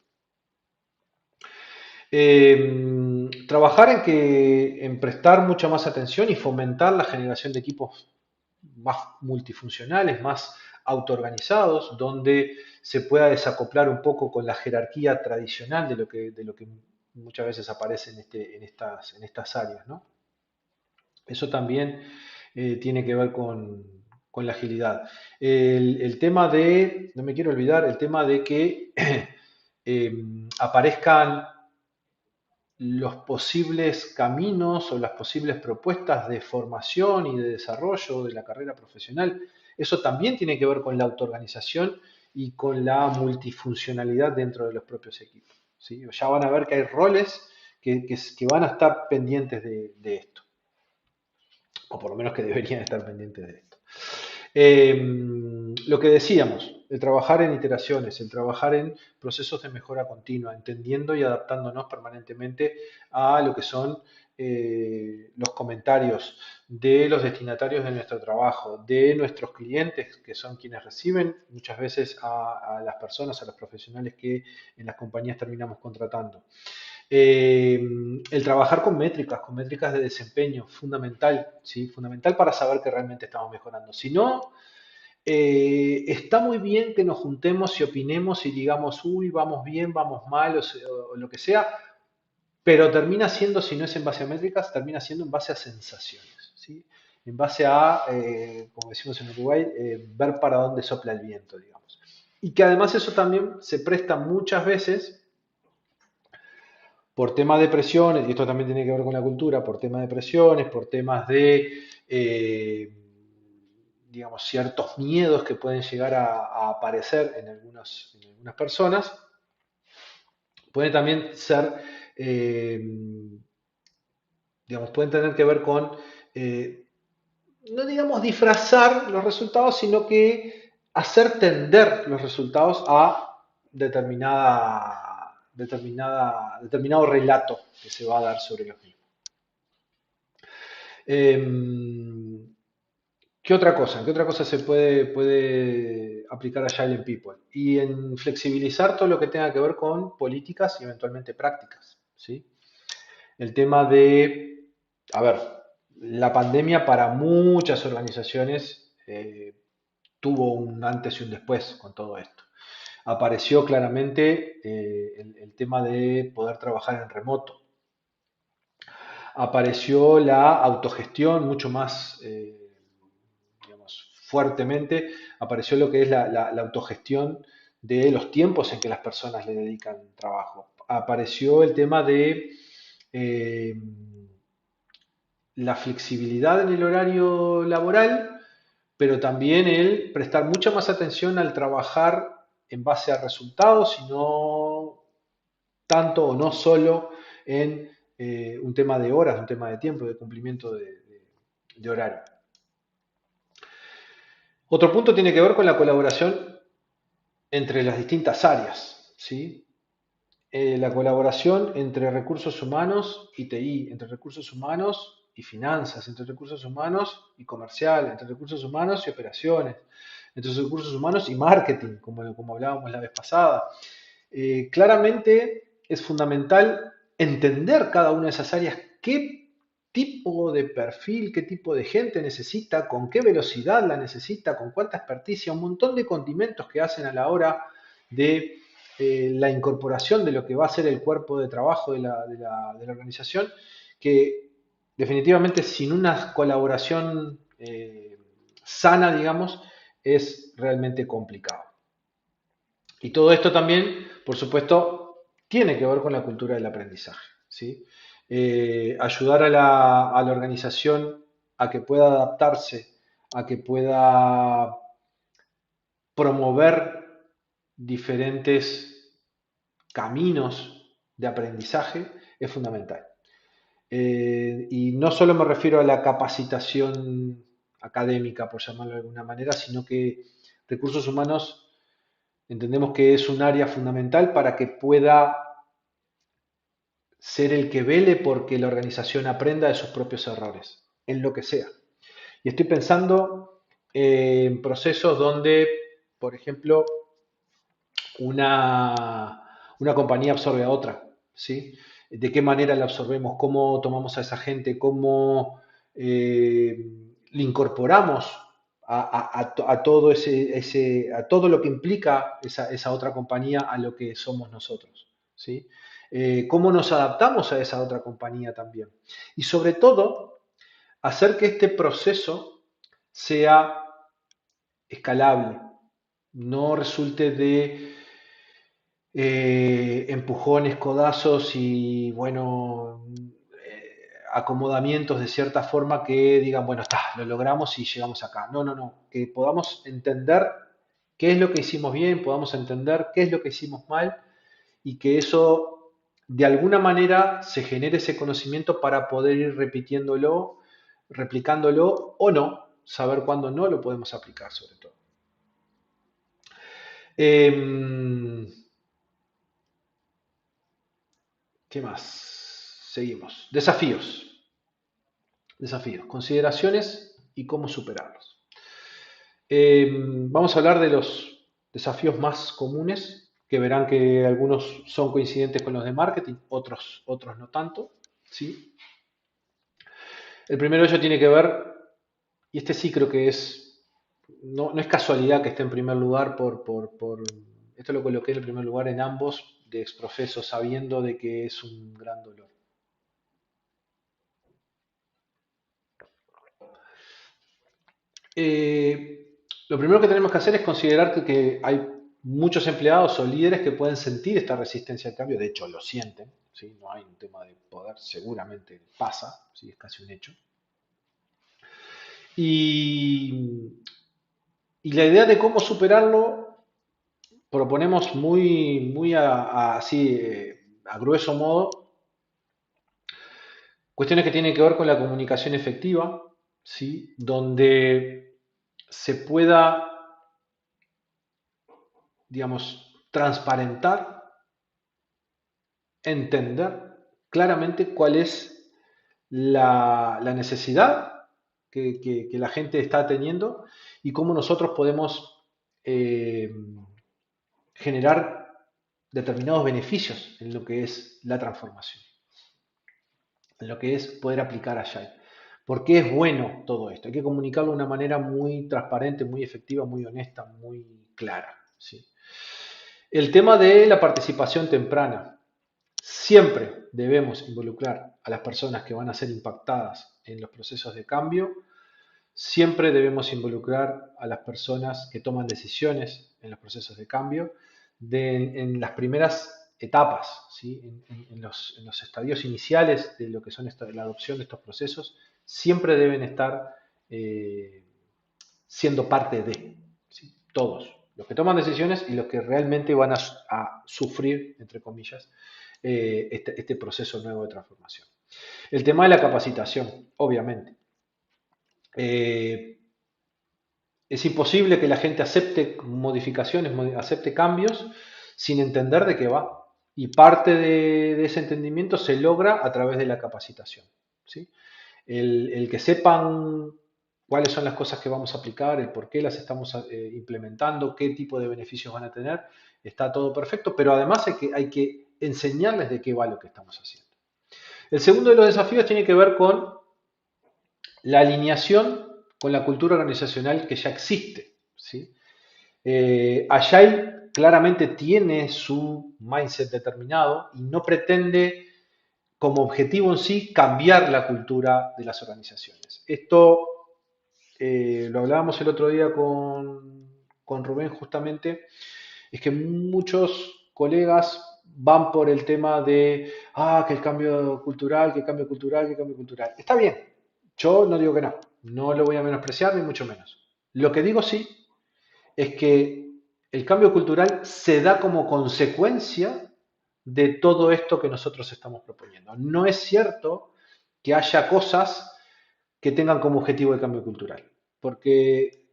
Trabajar en prestar mucha más atención y fomentar la generación de equipos más multifuncionales, más autoorganizados, donde se pueda desacoplar un poco con la jerarquía tradicional de lo que muchas veces aparece en estas áreas, ¿no? Eso también tiene que ver con la agilidad. El tema no me quiero olvidar, el tema de que aparezcan los posibles caminos o las posibles propuestas de formación y de desarrollo de la carrera profesional. Eso también tiene que ver con la autoorganización y con la multifuncionalidad dentro de los propios equipos, ¿sí? Ya van a ver que hay roles que van a estar pendientes de esto, o por lo menos que deberían estar pendientes de esto. Lo que decíamos, el trabajar en iteraciones, el trabajar en procesos de mejora continua, entendiendo y adaptándonos permanentemente a lo que son los comentarios de los destinatarios de nuestro trabajo, de nuestros clientes, que son quienes reciben muchas veces a las personas, a los profesionales que en las compañías terminamos contratando. El trabajar con métricas de desempeño, fundamental, ¿sí? Fundamental para saber que realmente estamos mejorando. Si no, está muy bien que nos juntemos y opinemos y digamos, uy, vamos bien, vamos mal, o lo que sea, pero termina siendo, si no es en base a métricas, termina siendo en base a sensaciones, ¿sí? En base a, como decimos en Uruguay, ver para dónde sopla el viento, digamos. Y que además eso también se presta muchas veces por temas de presiones, y esto también tiene que ver con la cultura, por temas de presiones, por temas de, digamos, ciertos miedos que pueden llegar a aparecer en algunas personas, puede también ser eh, digamos, pueden tener que ver con, eh, no digamos disfrazar los resultados, sino que hacer tender los resultados a determinado relato que se va a dar sobre los mismos. ¿Qué otra cosa? ¿Qué otra cosa se puede aplicar a Agile en People? Y en flexibilizar todo lo que tenga que ver con políticas y eventualmente prácticas, ¿sí? El tema de, a ver, la pandemia para muchas organizaciones tuvo un antes y un después con todo esto. Apareció claramente el tema de poder trabajar en remoto. Apareció la autogestión mucho más, digamos, fuertemente. Apareció lo que es la autogestión de los tiempos en que las personas le dedican trabajo. Apareció el tema de eh, la flexibilidad en el horario laboral, pero también el prestar mucha más atención al trabajar en base a resultados y no tanto o no solo en un tema de horas, un tema de tiempo, de cumplimiento de horario. Otro punto tiene que ver con la colaboración entre las distintas áreas, ¿sí? La colaboración entre recursos humanos y TI, entre recursos humanos y finanzas, entre recursos humanos y comercial, entre recursos humanos y operaciones, entre recursos humanos y marketing, como hablábamos la vez pasada. Claramente es fundamental entender cada una de esas áreas, qué tipo de perfil, qué tipo de gente necesita, con qué velocidad la necesita, con cuánta experticia, un montón de condimentos que hacen a la hora de la incorporación de lo que va a ser el cuerpo de trabajo de la organización, que definitivamente sin una colaboración sana, digamos, es realmente complicado. Y todo esto también, por supuesto, tiene que ver con la cultura del aprendizaje, ¿sí? Ayudar a la organización a que pueda adaptarse, a que pueda promover diferentes caminos de aprendizaje es fundamental. Y no solo me refiero a la capacitación académica, por llamarlo de alguna manera, sino que recursos humanos entendemos que es un área fundamental para que pueda ser el que vele porque la organización aprenda de sus propios errores, en lo que sea. Y estoy pensando en procesos donde, por ejemplo, una compañía absorbe a otra, ¿sí? ¿De qué manera la absorbemos? ¿Cómo tomamos a esa gente? ¿Cómo le incorporamos a todo a todo lo que implica esa otra compañía a lo que somos nosotros? ¿Sí? ¿Cómo nos adaptamos a esa otra compañía también? Y sobre todo, hacer que este proceso sea escalable, no resulte de empujones, codazos y, bueno, acomodamientos de cierta forma que digan, bueno, está, lo logramos y llegamos acá. No, no, no, que podamos entender qué es lo que hicimos bien, podamos entender qué es lo que hicimos mal y que eso de alguna manera se genere ese conocimiento para poder ir repitiéndolo, replicándolo o no, saber cuándo no lo podemos aplicar sobre todo. Eh, ¿Qué más? Seguimos. Desafíos. Desafíos. Consideraciones y cómo superarlos. Vamos a hablar de los desafíos más comunes, que verán que algunos son coincidentes con los de marketing, otros no tanto. ¿Sí? El primero de ellos tiene que ver, y este sí creo que no es casualidad que esté en primer lugar esto lo coloqué en el primer lugar en ambos de exprofeso, sabiendo de que es un gran dolor. Lo primero que tenemos que hacer es considerar que hay muchos empleados o líderes que pueden sentir esta resistencia al cambio, de hecho lo sienten, ¿sí? No hay un tema de poder, seguramente pasa, ¿sí? Es casi un hecho. Y, y la idea de cómo superarlo proponemos muy así, a grueso modo, Cuestiones que tienen que ver con la comunicación efectiva, ¿sí? Donde se pueda, digamos, transparentar, entender claramente cuál es la necesidad que la gente está teniendo y cómo nosotros podemos eh, generar determinados beneficios en lo que es la transformación, en lo que es poder aplicar Agile. ¿Por qué es bueno todo esto? Hay que comunicarlo de una manera muy transparente, muy efectiva, muy honesta, muy clara. ¿Sí? El tema de la participación temprana. Siempre debemos involucrar a las personas que van a ser impactadas en los procesos de cambio. Siempre debemos involucrar a las personas que toman decisiones en los procesos de cambio en las primeras etapas, ¿sí? En los estadios iniciales de lo que son la adopción de estos procesos, siempre deben estar eh, siendo parte de, ¿sí? Todos, los que toman decisiones y los que realmente van a sufrir, entre comillas, este proceso nuevo de transformación. El tema de la capacitación, obviamente. Eh, es imposible que la gente acepte modificaciones, acepte cambios sin entender de qué va. Y parte de ese entendimiento se logra a través de la capacitación. ¿Sí? El que sepan cuáles son las cosas que vamos a aplicar, el por qué las estamos implementando, qué tipo de beneficios van a tener, está todo perfecto, pero además hay que enseñarles de qué va lo que estamos haciendo. El segundo de los desafíos tiene que ver con la alineación con la cultura organizacional que ya existe. ¿Sí? Agile claramente tiene su mindset determinado y no pretende como objetivo en sí cambiar la cultura de las organizaciones. Esto lo hablábamos el otro día con Rubén justamente, es que muchos colegas van por el tema de, que el cambio cultural, que el cambio cultural, que el cambio cultural. Está bien, yo no digo que no, no lo voy a menospreciar ni mucho menos. Lo que digo sí es que el cambio cultural se da como consecuencia de todo esto que nosotros estamos proponiendo. No es cierto que haya cosas que tengan como objetivo el cambio cultural, porque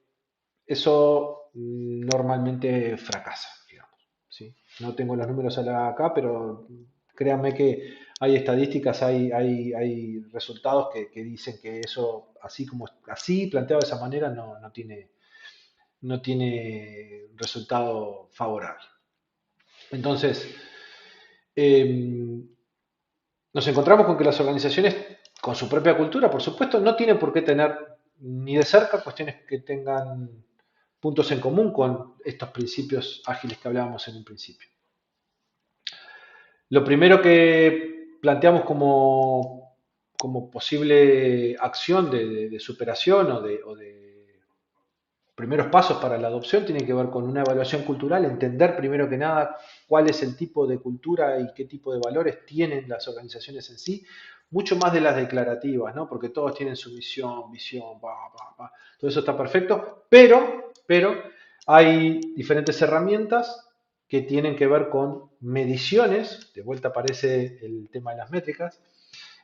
eso normalmente fracasa, digamos. ¿Sí? No tengo los números acá, pero créanme que hay estadísticas, hay resultados que dicen que eso, así planteado de esa manera, no tiene resultado favorable. Entonces, eh, nos encontramos con que las organizaciones, con su propia cultura, por supuesto, no tienen por qué tener ni de cerca cuestiones que tengan puntos en común con estos principios ágiles que hablábamos en un principio. Lo primero que planteamos como posible acción de superación o de primeros pasos para la adopción tiene que ver con una evaluación cultural, entender primero que nada cuál es el tipo de cultura y qué tipo de valores tienen las organizaciones en sí, mucho más de las declarativas, ¿no? Porque todos tienen su misión, visión, todo eso está perfecto, pero hay diferentes herramientas que tienen que ver con mediciones, de vuelta aparece el tema de las métricas,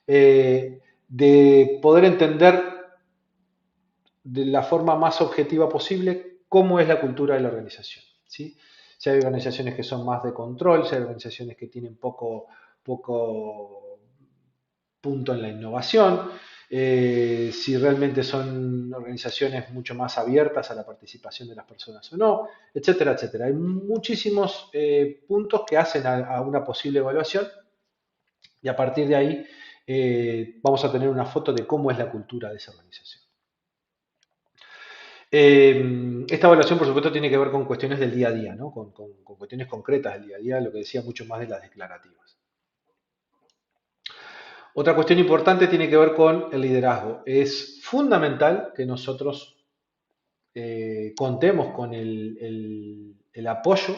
de poder entender de la forma más objetiva posible cómo es la cultura de la organización. ¿Sí? Si hay organizaciones que son más de control, si hay organizaciones que tienen poco punto en la innovación, si realmente son organizaciones mucho más abiertas a la participación de las personas o no, etcétera, etcétera. Hay muchísimos puntos que hacen a una posible evaluación y a partir de ahí vamos a tener una foto de cómo es la cultura de esa organización. Esta evaluación, por supuesto, tiene que ver con cuestiones del día a día, ¿no? Con cuestiones concretas del día a día, lo que decía mucho más de las declarativas. Otra cuestión importante tiene que ver con el liderazgo. Es fundamental que nosotros contemos con el apoyo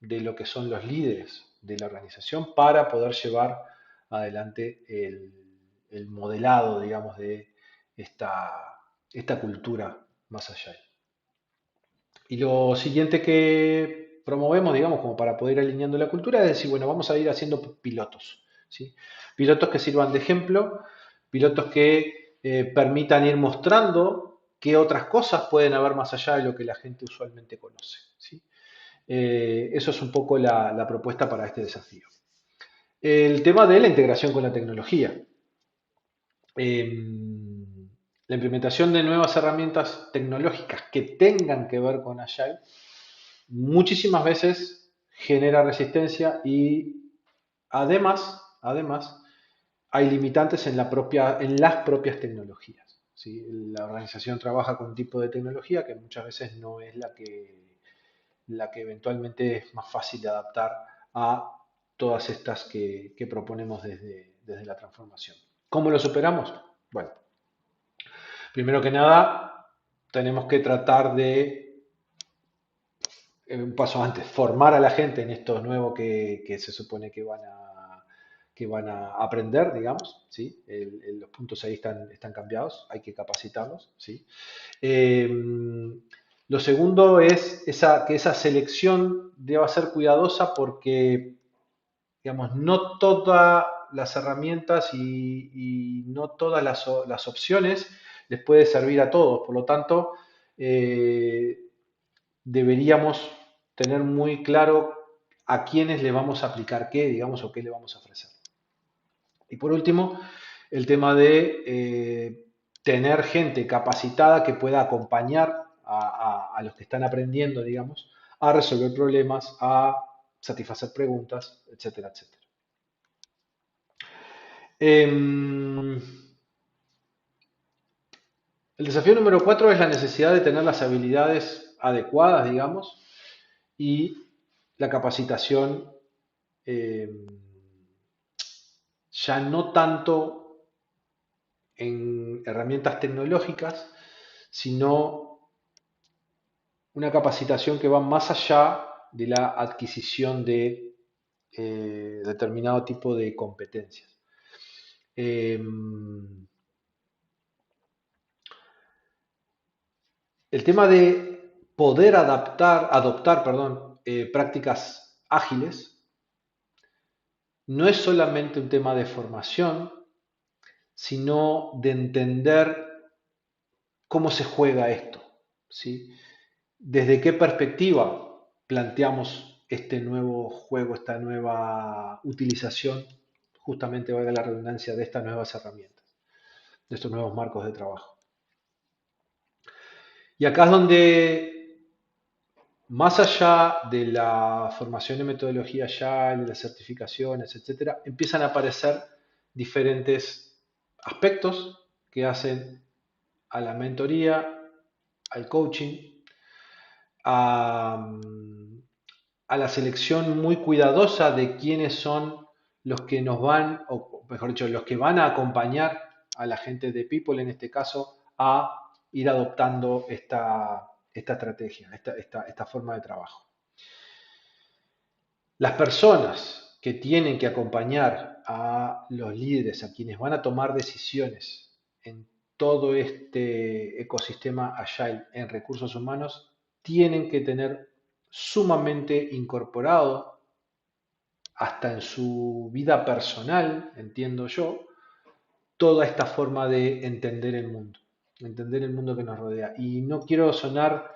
de lo que son los líderes de la organización para poder llevar adelante el modelado, digamos, de esta cultura más allá. Y lo siguiente que promovemos, digamos, como para poder ir alineando la cultura, es decir, bueno, vamos a ir haciendo pilotos, ¿sí? Pilotos que sirvan de ejemplo, pilotos que permitan ir mostrando qué otras cosas pueden haber más allá de lo que la gente usualmente conoce, ¿sí? Eso es un poco la propuesta para este desafío. El tema de la integración con la tecnología. La implementación de nuevas herramientas tecnológicas que tengan que ver con Agile muchísimas veces genera resistencia y además hay limitantes en las propias tecnologías, ¿sí? La organización trabaja con un tipo de tecnología que muchas veces no es la que eventualmente es más fácil de adaptar a todas estas que proponemos desde la transformación. ¿Cómo lo superamos? Bueno, primero que nada, tenemos que tratar de, un paso antes, formar a la gente en esto nuevo que se supone que van a aprender, digamos, ¿sí? Los puntos ahí están cambiados, hay que capacitarlos, ¿sí? Eh, lo segundo es que esa selección deba ser cuidadosa porque, digamos, no todas las herramientas y no todas las opciones les puede servir a todos. Por lo tanto, eh, deberíamos tener muy claro a quiénes le vamos a aplicar qué, digamos, o qué le vamos a ofrecer. Y por último, el tema de tener gente capacitada que pueda acompañar a los que están aprendiendo, digamos, a resolver problemas, a satisfacer preguntas, etcétera, etcétera. Em, el desafío número 4 es la necesidad de tener las habilidades adecuadas, digamos, y la capacitación em, ya no tanto en herramientas tecnológicas, sino una capacitación que va más allá de la adquisición de determinado tipo de competencias. Eh, el tema de poder adoptar, perdón, prácticas ágiles no es solamente un tema de formación, sino de entender cómo se juega esto, ¿sí? ¿Desde qué perspectiva planteamos este nuevo juego, esta nueva utilización, justamente valga la redundancia, de estas nuevas herramientas, de estos nuevos marcos de trabajo? Y acá es donde, más allá de la formación de metodología Agile, de las certificaciones, etcétera, empiezan a aparecer diferentes aspectos que hacen a la mentoría, al coaching, a, a la selección muy cuidadosa de quiénes son los que nos van, o mejor dicho, los que van a acompañar a la gente de People, en este caso, a ir adoptando esta estrategia, esta forma de trabajo. Las personas que tienen que acompañar a los líderes, a quienes van a tomar decisiones en todo este ecosistema Agile en recursos humanos, tienen que tener sumamente incorporado hasta en su vida personal, entiendo yo, toda esta forma de entender el mundo que nos rodea. Y no quiero sonar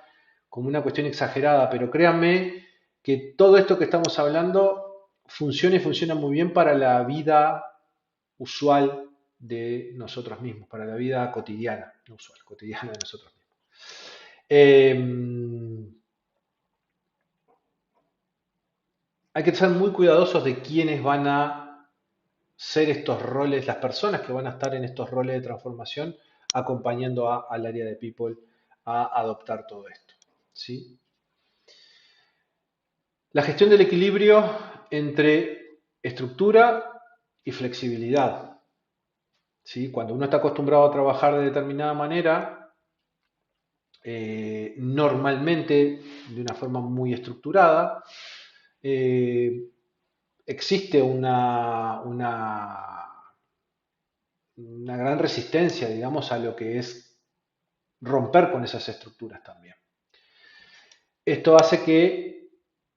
como una cuestión exagerada, pero créanme que todo esto que estamos hablando funciona y funciona muy bien para la vida usual de nosotros mismos, para la vida cotidiana, no usual, cotidiana de nosotros mismos. Hay que ser muy cuidadosos de quiénes van a ser estos roles, las personas que van a estar en estos roles de transformación, acompañando al área de People a adoptar todo esto, ¿sí? La gestión del equilibrio entre estructura y flexibilidad, ¿sí? Cuando uno está acostumbrado a trabajar de determinada manera, normalmente de una forma muy estructurada, existe una gran resistencia, digamos, a lo que es romper con esas estructuras también. Esto hace que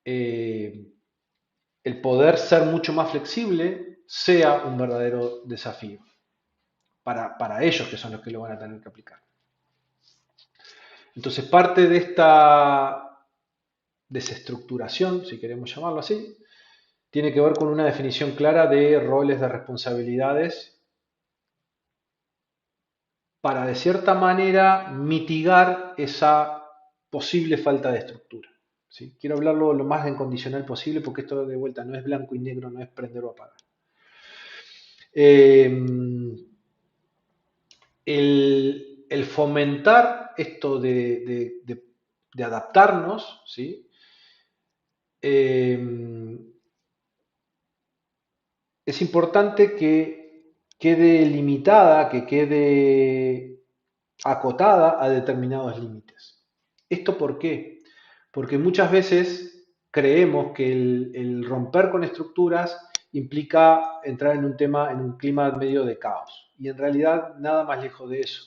el poder ser mucho más flexible sea un verdadero desafío. para ellos que son los que lo van a tener que aplicar. Entonces, parte de esta desestructuración, si queremos llamarlo así, tiene que ver con una definición clara de roles, de responsabilidades, para de cierta manera mitigar esa posible falta de estructura. ¿Sí? Quiero hablarlo lo más incondicional posible porque esto de vuelta no es blanco y negro, no es prender o apagar. El fomentar esto de adaptarnos, ¿sí? Es importante que quede limitada, que quede acotada a determinados límites. ¿Esto por qué? Porque muchas veces creemos que el romper con estructuras implica entrar en un tema, en un clima medio de caos. Y en realidad nada más lejos de eso.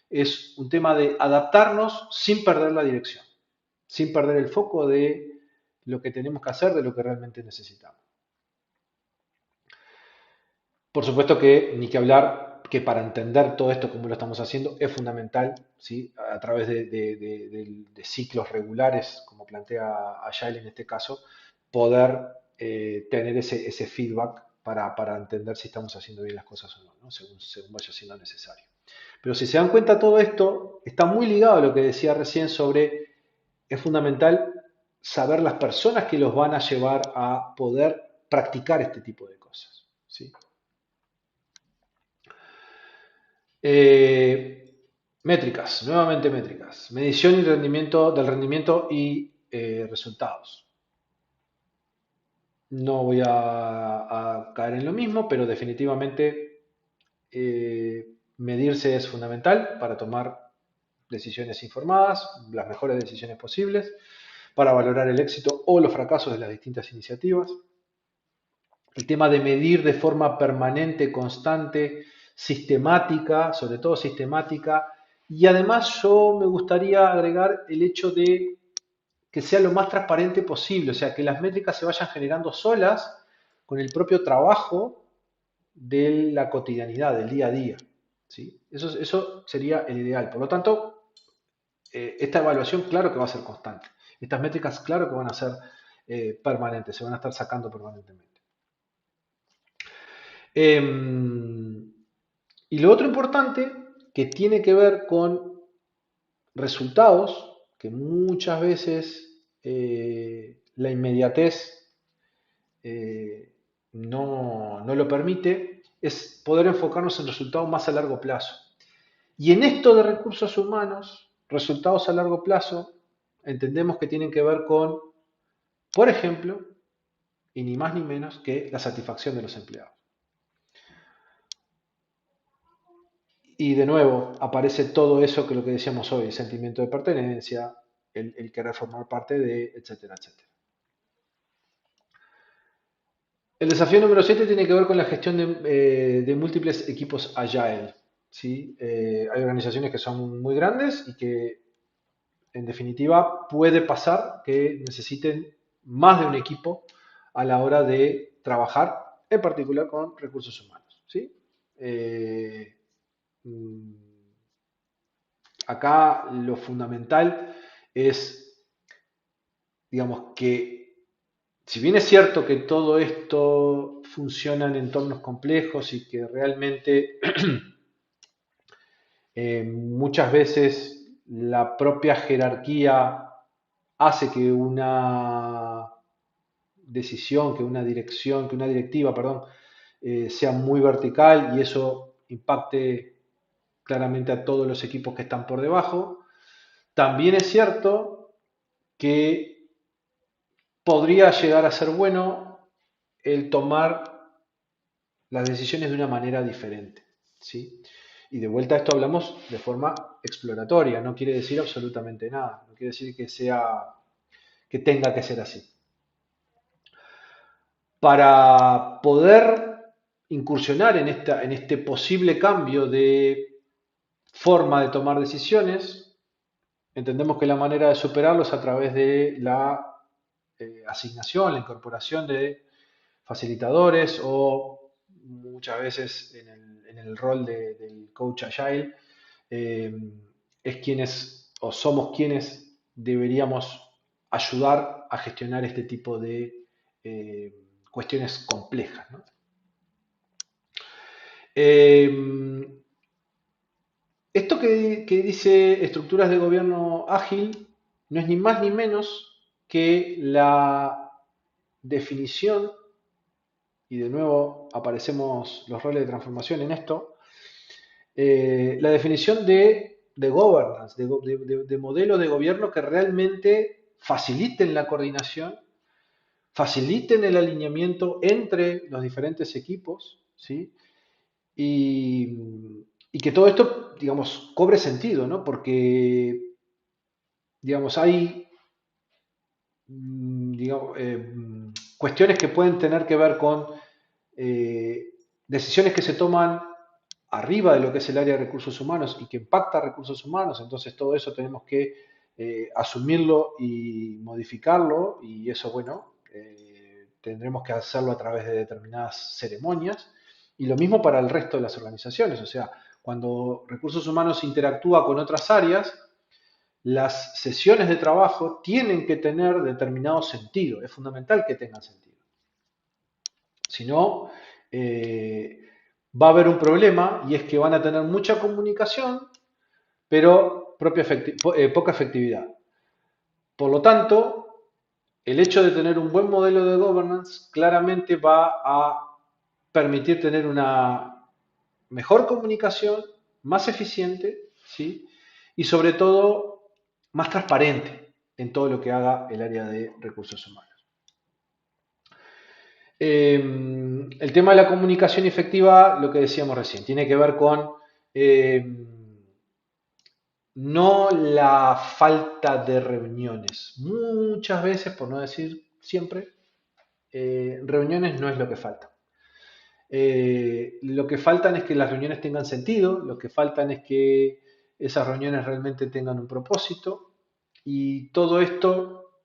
Es un tema de adaptarnos sin perder la dirección, sin perder el foco de lo que tenemos que hacer, de lo que realmente necesitamos. Por supuesto que ni que hablar que para entender todo esto como lo estamos haciendo es fundamental, ¿sí? A través de ciclos regulares, como plantea Agile en este caso, poder tener ese feedback para entender si estamos haciendo bien las cosas o no, ¿no? Según vaya siendo necesario. Pero si se dan cuenta, todo esto está muy ligado a lo que decía recién sobre, es fundamental saber las personas que los van a llevar a poder practicar este tipo de cosas, ¿sí? Métricas, nuevamente métricas. Medición y rendimiento del rendimiento y resultados. No voy a caer en lo mismo, pero definitivamente medirse es fundamental para tomar decisiones informadas, las mejores decisiones posibles, para valorar el éxito o los fracasos de las distintas iniciativas. El tema de medir de forma permanente, constante, sistemática, sobre todo sistemática, y además yo me gustaría agregar el hecho de que sea lo más transparente posible, o sea, que las métricas se vayan generando solas con el propio trabajo de la cotidianidad, del día a día. ¿Sí? Eso sería el ideal. Por lo tanto, esta evaluación, claro que va a ser constante. Estas métricas, claro que van a ser permanentes, se van a estar sacando permanentemente. Y lo otro importante que tiene que ver con resultados, que muchas veces la inmediatez no lo permite, es poder enfocarnos en resultados más a largo plazo. Y en esto de recursos humanos, resultados a largo plazo, entendemos que tienen que ver con, por ejemplo, y ni más ni menos que la satisfacción de los empleados. Y de nuevo aparece todo eso que lo que decíamos hoy, el sentimiento de pertenencia, el querer formar parte de, etcétera, etcétera. El desafío número 7 tiene que ver con la gestión de múltiples equipos agile. ¿Sí? Hay organizaciones que son muy grandes y que en definitiva puede pasar que necesiten más de un equipo a la hora de trabajar, en particular con recursos humanos. ¿Sí? Mm, Acá lo fundamental es, digamos, que si bien es cierto que todo esto funciona en entornos complejos y que realmente muchas veces la propia jerarquía hace que una decisión, que una dirección, que una directiva, perdón, sea muy vertical y eso impacte claramente a todos los equipos que están por debajo. También es cierto que podría llegar a ser bueno el tomar las decisiones de una manera diferente, ¿sí? Y de vuelta a esto hablamos de forma exploratoria, no quiere decir absolutamente nada, no quiere decir que tenga que ser así. Para poder incursionar en este posible cambio de forma de tomar decisiones, entendemos que la manera de superarlo es a través de la asignación, la incorporación de facilitadores o muchas veces en el rol del coach agile, eh, es quienes o somos quienes deberíamos ayudar a gestionar este tipo de eh, cuestiones complejas, ¿no? Eh, Esto que dice estructuras de gobierno ágil no es ni más ni menos que la definición, y de nuevo aparecemos los roles de transformación en esto, la definición de governance, de modelo de gobierno que realmente faciliten la coordinación, faciliten el alineamiento entre los diferentes equipos, ¿sí? Y que todo esto, digamos, cobre sentido, ¿no? Porque, digamos, hay, digamos, cuestiones que pueden tener que ver con eh, decisiones que se toman arriba de lo que es el área de recursos humanos y que impacta a recursos humanos, entonces todo eso tenemos que asumirlo y modificarlo, y eso, bueno, tendremos que hacerlo a través de determinadas ceremonias, y lo mismo para el resto de las organizaciones, o sea, cuando recursos humanos interactúa con otras áreas, las sesiones de trabajo tienen que tener determinado sentido, es fundamental que tengan sentido. Si no, va a haber un problema, y es que van a tener mucha comunicación, pero poca efectividad. Por lo tanto, el hecho de tener un buen modelo de governance claramente va a permitir tener una mejor comunicación, más eficiente, ¿sí? Y sobre todo más transparente en todo lo que haga el área de recursos humanos. El tema de la comunicación efectiva, lo que decíamos recién, tiene que ver con no la falta de reuniones. Muchas veces, por no decir siempre, reuniones no es lo que falta. Lo que faltan es que las reuniones tengan sentido, lo que faltan es que esas reuniones realmente tengan un propósito, y todo esto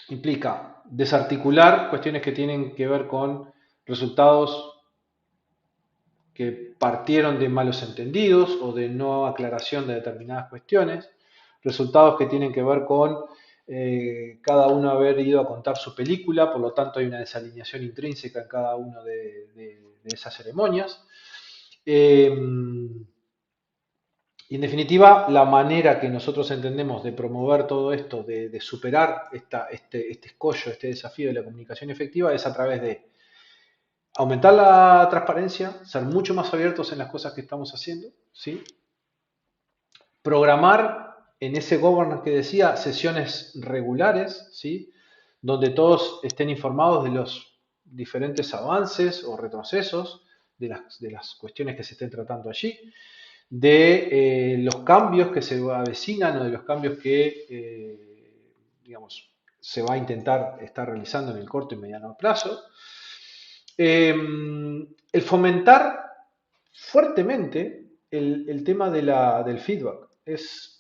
implica desarticular cuestiones que tienen que ver con resultados que partieron de malos entendidos o de no aclaración de determinadas cuestiones, resultados que tienen que ver con cada uno haber ido a contar su película, por lo tanto hay una desalineación intrínseca en cada una de esas ceremonias. Y en definitiva, la manera que nosotros entendemos de promover todo esto, de superar este escollo, este desafío de la comunicación efectiva, es a través de aumentar la transparencia, ser mucho más abiertos en las cosas que estamos haciendo, ¿sí? Programar en ese governance que decía sesiones regulares, ¿sí? Donde todos estén informados de los diferentes avances o retrocesos de las cuestiones que se estén tratando allí, de los cambios que se avecinan o de los cambios que, digamos, se va a intentar estar realizando en el corto y mediano plazo. El fomentar fuertemente el tema del feedback es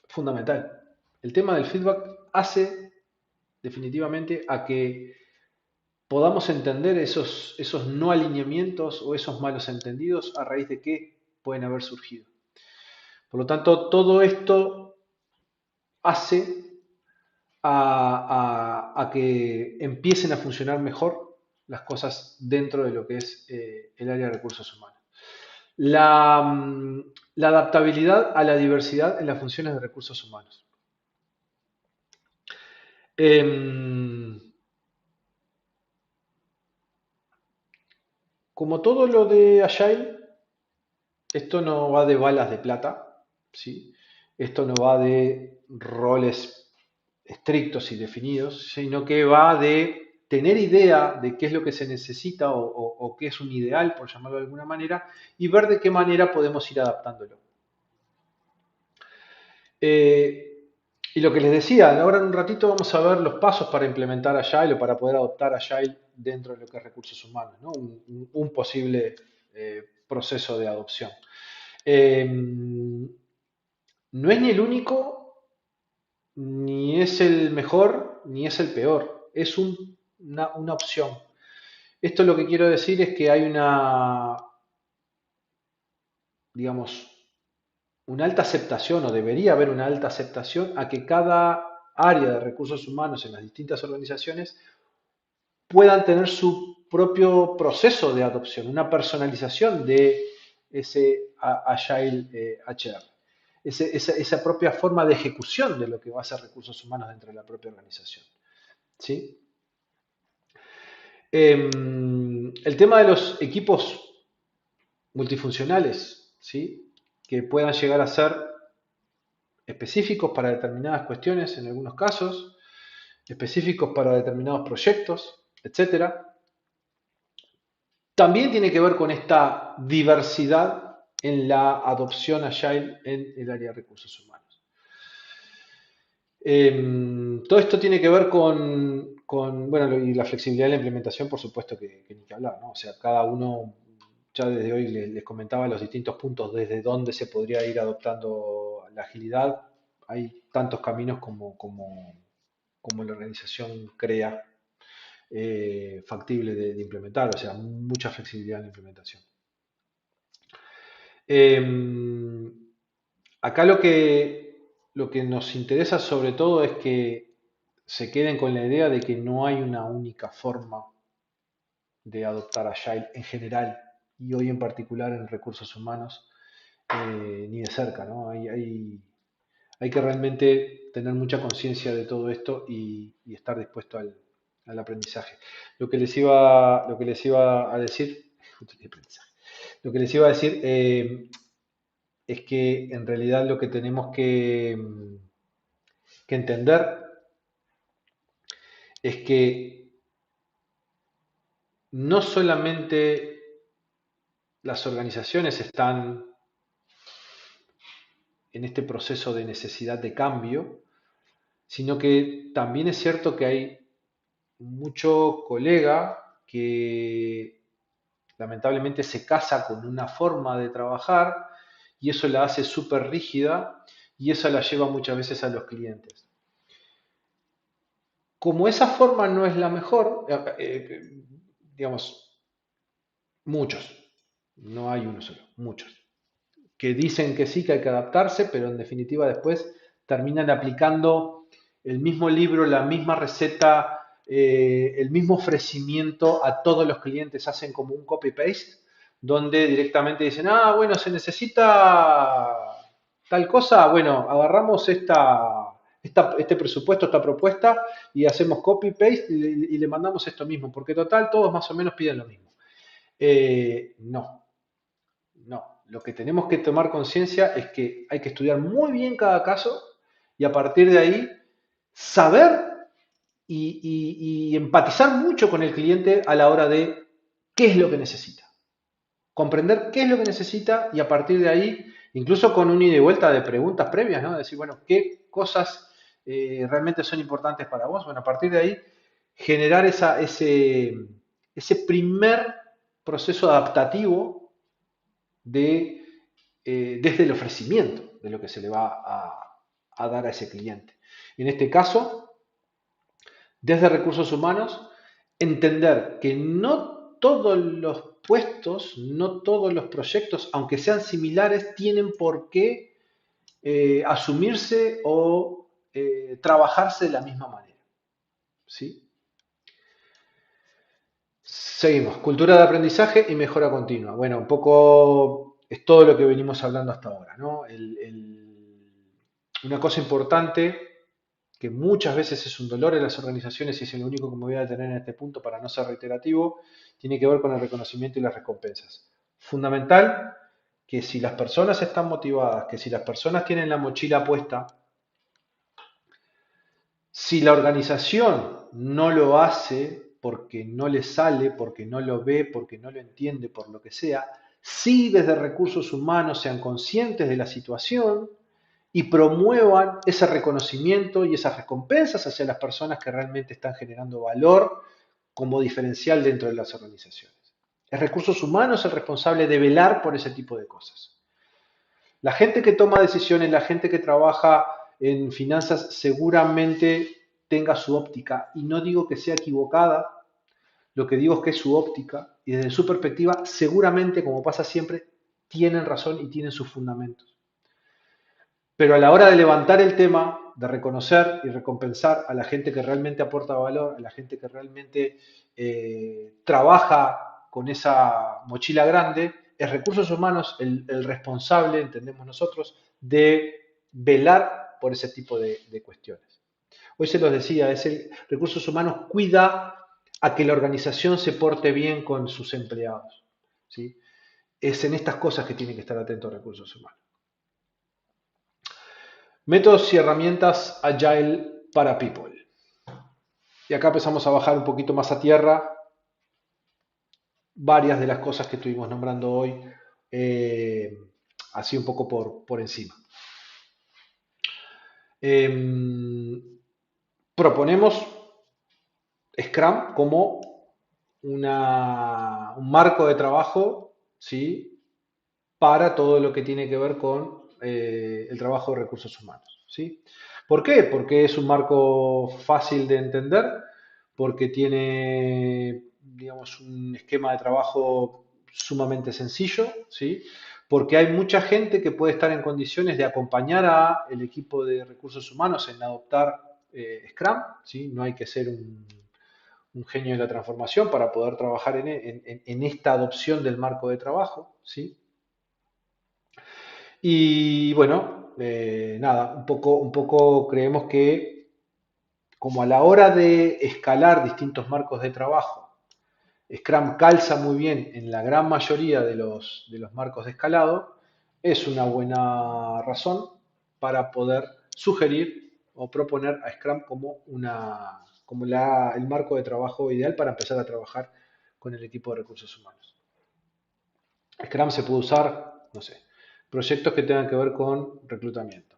fundamental. El tema del feedback hace definitivamente a que podamos entender esos no alineamientos o esos malos entendidos a raíz de qué pueden haber surgido. Por lo tanto, todo esto hace a que empiecen a funcionar mejor las cosas dentro de lo que es el área de recursos humanos. La adaptabilidad a la diversidad en las funciones de recursos humanos. Em, Como todo lo de Agile, esto no va de balas de plata, ¿sí? Esto no va de roles estrictos y definidos, sino que va de tener idea de qué es lo que se necesita o qué es un ideal, por llamarlo de alguna manera, y ver de qué manera podemos ir adaptándolo. Y lo que les decía, ahora en un ratito vamos a ver los pasos para implementar Agile o para poder adoptar Agile dentro de lo que es recursos humanos, ¿no? Un posible proceso de adopción. No es ni el único, ni es el mejor, ni es el peor. Es una opción. Esto lo que quiero decir es que hay una, digamos, una alta aceptación o debería haber una alta aceptación a que cada área de recursos humanos en las distintas organizaciones puedan tener su propio proceso de adopción, una personalización de ese Agile HR, esa propia forma de ejecución de lo que va a ser recursos humanos dentro de la propia organización. ¿Sí? El tema de los equipos multifuncionales, ¿sí? Que puedan llegar a ser específicos para determinadas cuestiones en algunos casos, específicos para determinados proyectos, etcétera. También tiene que ver con esta diversidad en la adopción agile en el área de recursos humanos. Todo esto tiene que ver bueno, y la flexibilidad de la implementación, por supuesto que ni que hablar, ¿no? O sea, cada uno, ya desde hoy les comentaba los distintos puntos desde donde se podría ir adoptando la agilidad. Hay tantos caminos como la organización crea factible de implementar, o sea, mucha flexibilidad en la implementación. Eh, Acá lo que nos interesa sobre todo es que se queden con la idea de que no hay una única forma de adoptar Agile en general y hoy en particular en recursos humanos, ni de cerca, ¿no? Hay que realmente tener mucha conciencia de todo esto y estar dispuesto al aprendizaje. Lo que les iba a decir, lo que les iba a decir es que en realidad lo que tenemos que entender es que no solamente las organizaciones están en este proceso de necesidad de cambio, sino que también es cierto que hay mucho colega que lamentablemente se casa con una forma de trabajar y eso la hace súper rígida y eso la lleva muchas veces a los clientes. Como esa forma no es la mejor, digamos, muchos, no hay uno solo, muchos, que dicen que sí, que hay que adaptarse, pero en definitiva después terminan aplicando el mismo libro, la misma receta, el mismo ofrecimiento a todos los clientes, hacen como un copy-paste, donde directamente dicen, bueno, se necesita tal cosa, bueno, agarramos este presupuesto, esta propuesta, y hacemos copy-paste y le mandamos esto mismo, porque total todos más o menos piden lo mismo. No, no, lo que tenemos que tomar conciencia es que hay que estudiar muy bien cada caso y a partir de ahí saber y empatizar mucho con el cliente a la hora de qué es lo que necesita. Comprender qué es lo que necesita y a partir de ahí, incluso con un ida y vuelta de preguntas previas, ¿no? Decir, bueno, ¿qué cosas realmente son importantes para vos? Bueno, a partir de ahí, generar ese primer proceso adaptativo desde el ofrecimiento de lo que se le va a dar a ese cliente. En este caso, desde recursos humanos, entender que no todos los puestos, no todos los proyectos, aunque sean similares, tienen por qué asumirse o trabajarse de la misma manera. ¿Sí? Seguimos. Cultura de aprendizaje y mejora continua. Bueno, un poco es todo lo que venimos hablando hasta ahora, ¿no? Una cosa importante que muchas veces es un dolor en las organizaciones y es el único que me voy a detener en este punto para no ser reiterativo, tiene que ver con el reconocimiento y las recompensas. Fundamental que si las personas están motivadas, que si las personas tienen la mochila puesta, si la organización no lo hace porque no le sale, porque no lo ve, porque no lo entiende, por lo que sea, sí desde recursos humanos sean conscientes de la situación y promuevan ese reconocimiento y esas recompensas hacia las personas que realmente están generando valor como diferencial dentro de las organizaciones. Es recursos humanos el responsable de velar por ese tipo de cosas. La gente que toma decisiones, la gente que trabaja en finanzas seguramente tenga su óptica y no digo que sea equivocada, Lo que digo es que es su óptica y desde su perspectiva, seguramente, como pasa siempre, tienen razón y tienen sus fundamentos. Pero a la hora de levantar el tema, de reconocer y recompensar a la gente que realmente aporta valor, a la gente que realmente trabaja con esa mochila grande, es recursos humanos el responsable, entendemos nosotros, de velar por ese tipo de cuestiones. Hoy se los decía, es el recursos humanos cuida a que la organización se porte bien con sus empleados. ¿Sí? Es en estas cosas que tienen que estar atentos recursos humanos. Métodos y herramientas Agile para People. Y acá empezamos a bajar un poquito más a tierra varias de las cosas que estuvimos nombrando hoy, eh, así un poco por encima. Proponemos Scrum como un marco de trabajo, ¿sí? Para todo lo que tiene que ver con el trabajo de recursos humanos, ¿sí? ¿Por qué? Porque es un marco fácil de entender, porque tiene, digamos, un esquema de trabajo sumamente sencillo, ¿sí? Porque hay mucha gente que puede estar en condiciones de acompañar al equipo de recursos humanos en adoptar Scrum, ¿sí? No hay que ser un genio de la transformación para poder trabajar en esta adopción del marco de trabajo, ¿sí? Y bueno, nada, un poco creemos que como a la hora de escalar distintos marcos de trabajo, Scrum calza muy bien en la gran mayoría de los marcos de escalado, es una buena razón para poder sugerir o proponer a Scrum como el marco de trabajo ideal para empezar a trabajar con el equipo de recursos humanos. Scrum se puede usar, no sé, proyectos que tengan que ver con reclutamiento,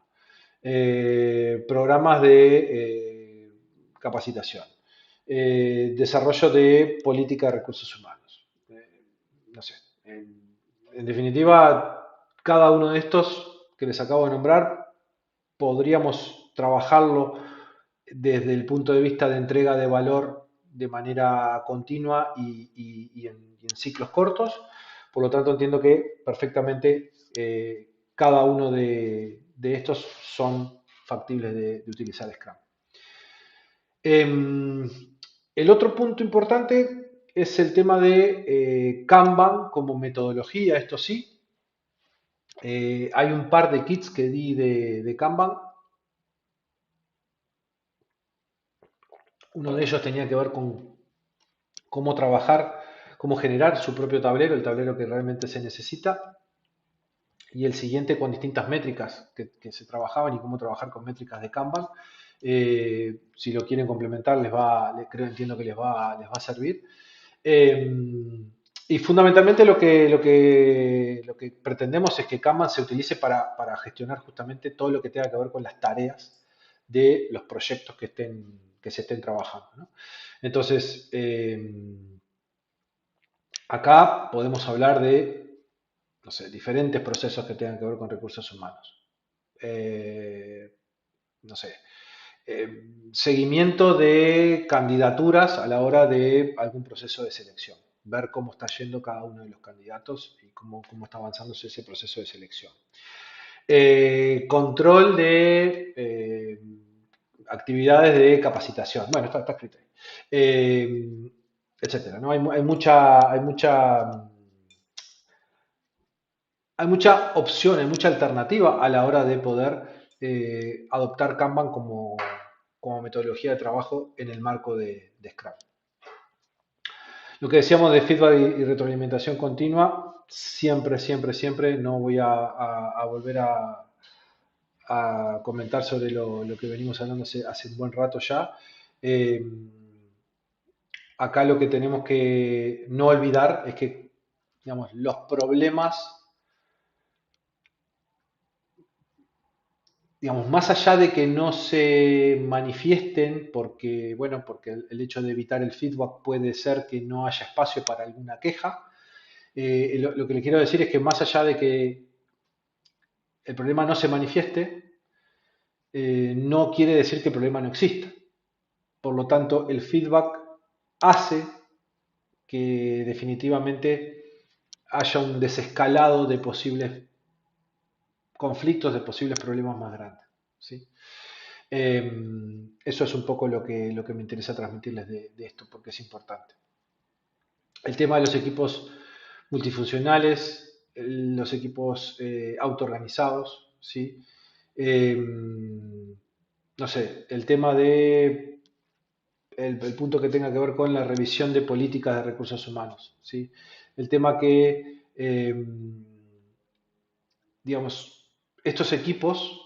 programas de capacitación, desarrollo de política de recursos humanos. No sé, en definitiva, cada uno de estos que les acabo de nombrar, podríamos trabajarlo desde el punto de vista de entrega de valor de manera continua y en ciclos cortos. Por lo tanto, entiendo que perfectamente cada uno de estos son factibles de utilizar Scrum. El otro punto importante es el tema de Kanban como metodología, esto sí. Hay un par de kits que di de Kanban. Uno de ellos tenía que ver con cómo trabajar, cómo generar su propio tablero, el tablero que realmente se necesita. Y el siguiente con distintas métricas que se trabajaban y cómo trabajar con métricas de Kanban. Si lo quieren complementar, entiendo que les va a servir. Y fundamentalmente lo que pretendemos es que Kanban se utilice para gestionar justamente todo lo que tenga que ver con las tareas de los proyectos que se estén trabajando, ¿no? Entonces, acá podemos hablar de, no sé, diferentes procesos que tengan que ver con recursos humanos. No sé, seguimiento de candidaturas a la hora de algún proceso de selección, ver cómo está yendo cada uno de los candidatos y cómo está avanzando ese proceso de selección. Control de actividades de capacitación. Bueno, está escrito ahí. Etcétera, ¿no? Hay mucha opción, hay mucha alternativa a la hora de poder adoptar Kanban como metodología de trabajo en el marco de Scrum. Lo que decíamos de feedback y retroalimentación continua, siempre, siempre, siempre, no voy a volver a comentar sobre lo que venimos hablando hace un buen rato ya. Acá lo que tenemos que no olvidar es que, digamos, los problemas, digamos, más allá de que no se manifiesten, porque el hecho de evitar el feedback puede ser que no haya espacio para alguna queja, lo que le quiero decir es que más allá de que el problema no se manifieste, no quiere decir que el problema no exista. Por lo tanto, el feedback hace que definitivamente haya un desescalado de posibles conflictos, de posibles problemas más grandes. ¿Sí? Eso es un poco lo que me interesa transmitirles de esto, porque es importante. El tema de los equipos multifuncionales, los equipos autoorganizados, ¿sí? Eh, no sé, el tema de el punto que tenga que ver con la revisión de políticas de recursos humanos, ¿sí? El tema que, digamos, estos equipos,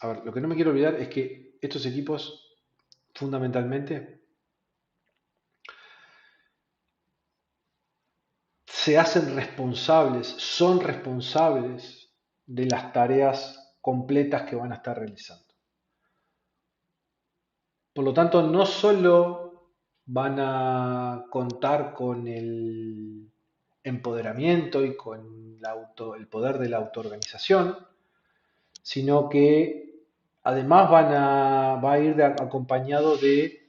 a ver, lo que no me quiero olvidar es que estos equipos fundamentalmente se hacen responsables, son responsables de las tareas completas que van a estar realizando. Por lo tanto, no solo van a contar con el empoderamiento y con el poder de la autoorganización, sino que además va a ir acompañado de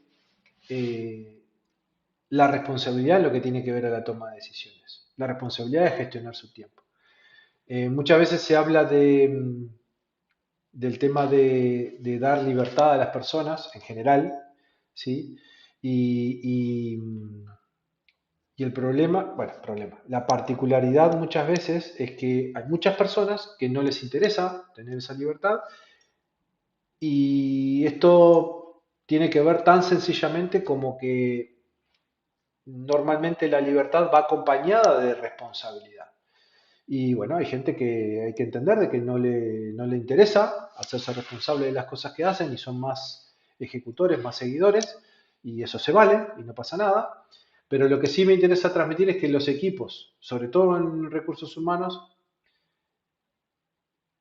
la responsabilidad en lo que tiene que ver a la toma de decisiones, la responsabilidad de gestionar su tiempo. Muchas veces se habla del tema de dar libertad a las personas en general, ¿sí? Y, y, y el problema, la particularidad muchas veces es que hay muchas personas que no les interesa tener esa libertad y esto tiene que ver tan sencillamente como que normalmente la libertad va acompañada de responsabilidad. Y bueno, hay gente que hay que entender de que no le interesa hacerse responsable de las cosas que hacen y son más ejecutores, más seguidores, y eso se vale y no pasa nada. Pero lo que sí me interesa transmitir es que los equipos, sobre todo en recursos humanos,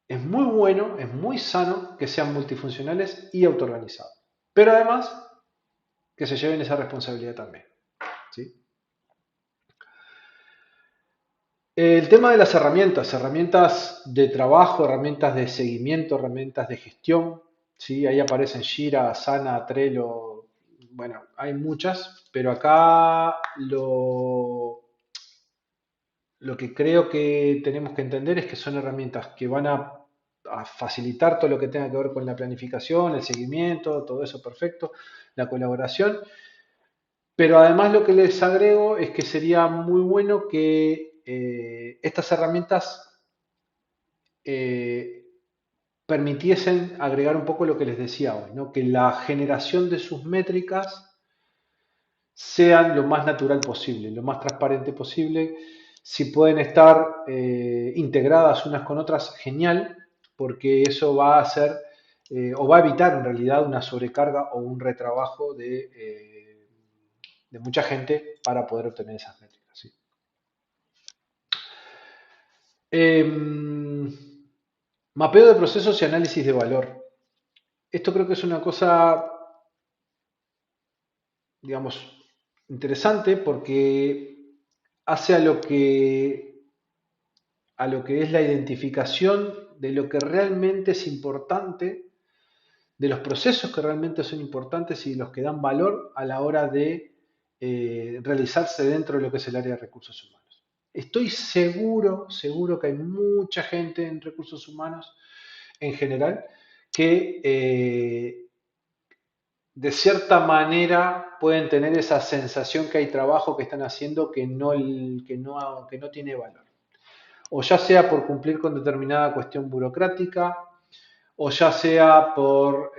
es muy bueno, es muy sano que sean multifuncionales y autoorganizados. Pero además, que se lleven esa responsabilidad también. ¿Sí? El tema de las herramientas de trabajo, herramientas de seguimiento, herramientas de gestión, ¿sí? Ahí aparecen Jira, Asana, Trello, bueno, hay muchas, pero acá lo que creo que tenemos que entender es que son herramientas que van a facilitar todo lo que tenga que ver con la planificación, el seguimiento, todo eso perfecto, la colaboración, pero además lo que les agrego es que sería muy bueno que estas herramientas eh, permitiesen agregar un poco lo que les decía hoy, ¿no? Que la generación de sus métricas sean lo más natural posible, lo más transparente posible. Si pueden estar integradas unas con otras, genial, porque eso va a hacer o va a evitar en realidad una sobrecarga o un retrabajo de mucha gente para poder obtener esas métricas. ¿Sí? Mapeo de procesos y análisis de valor. Esto creo que es una cosa, digamos, interesante porque hace a lo que es la identificación de lo que realmente es importante, de los procesos que realmente son importantes y los que dan valor a la hora de realizarse dentro de lo que es el área de recursos humanos. Estoy seguro que hay mucha gente en recursos humanos en general que de cierta manera pueden tener esa sensación que hay trabajo que están haciendo que no tiene valor. O ya sea por cumplir con determinada cuestión burocrática, o ya sea por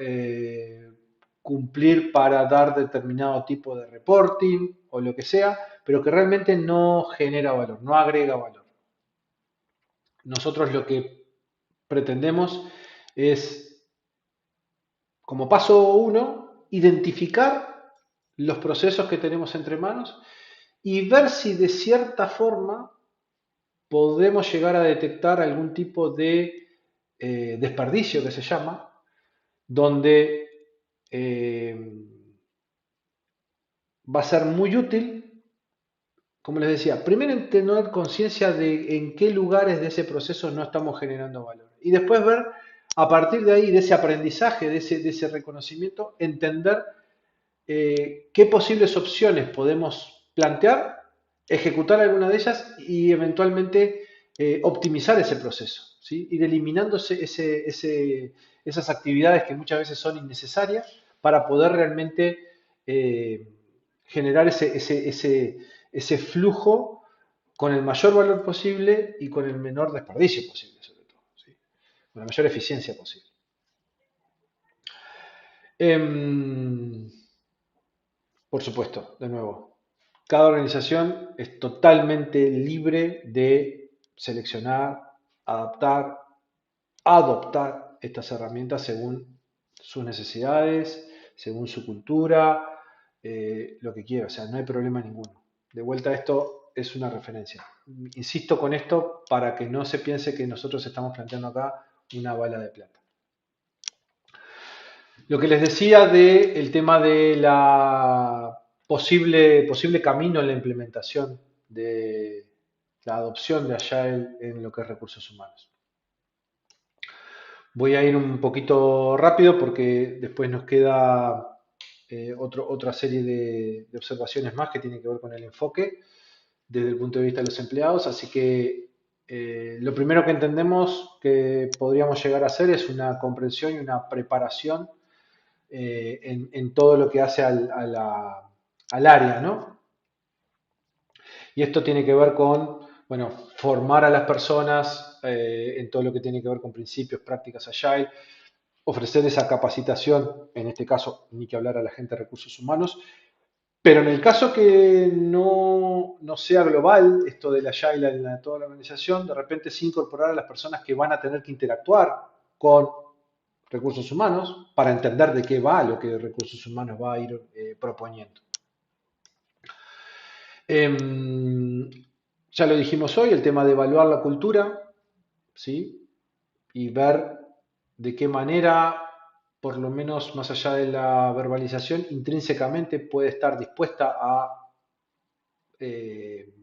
cumplir para dar determinado tipo de reporting, o lo que sea, pero que realmente no genera valor, no agrega valor. Nosotros lo que pretendemos es, como paso uno, identificar los procesos que tenemos entre manos y ver si de cierta forma podemos llegar a detectar algún tipo de desperdicio que se llama, donde va a ser muy útil, como les decía, primero en tener conciencia de en qué lugares de ese proceso no estamos generando valor. Y después ver, a partir de ahí, de ese aprendizaje, de ese reconocimiento, entender qué posibles opciones podemos plantear, ejecutar alguna de ellas y eventualmente optimizar ese proceso, ¿sí? Ir eliminando esas actividades que muchas veces son innecesarias para poder realmente eh, generar ese flujo con el mayor valor posible y con el menor desperdicio posible, sobre todo, ¿sí? Con la mayor eficiencia posible. Em, por supuesto, de nuevo, cada organización es totalmente libre de seleccionar, adaptar, adoptar estas herramientas según sus necesidades, según su cultura, lo que quiera. O sea, no hay problema ninguno. De vuelta, esto es una referencia. Insisto con esto para que no se piense que nosotros estamos planteando acá una bala de plata. Lo que les decía del tema de la posible camino en la implementación de la adopción de Agile en lo que es recursos humanos. Voy a ir un poquito rápido porque después nos queda otra serie de observaciones más que tienen que ver con el enfoque desde el punto de vista de los empleados. Así que lo primero que entendemos que podríamos llegar a hacer es una comprensión y una preparación en todo lo que hace al área, ¿no? Y esto tiene que ver con, bueno, formar a las personas en todo lo que tiene que ver con principios, prácticas agile, ofrecer esa capacitación, en este caso, ni que hablar a la gente de recursos humanos, pero en el caso que no sea global esto del agile en toda la organización, de repente sí incorporar a las personas que van a tener que interactuar con recursos humanos para entender de qué va lo que recursos humanos va a ir proponiendo. Ya lo dijimos hoy, el tema de evaluar la cultura, ¿sí? Y ver de qué manera, por lo menos más allá de la verbalización, intrínsecamente puede estar dispuesta eh,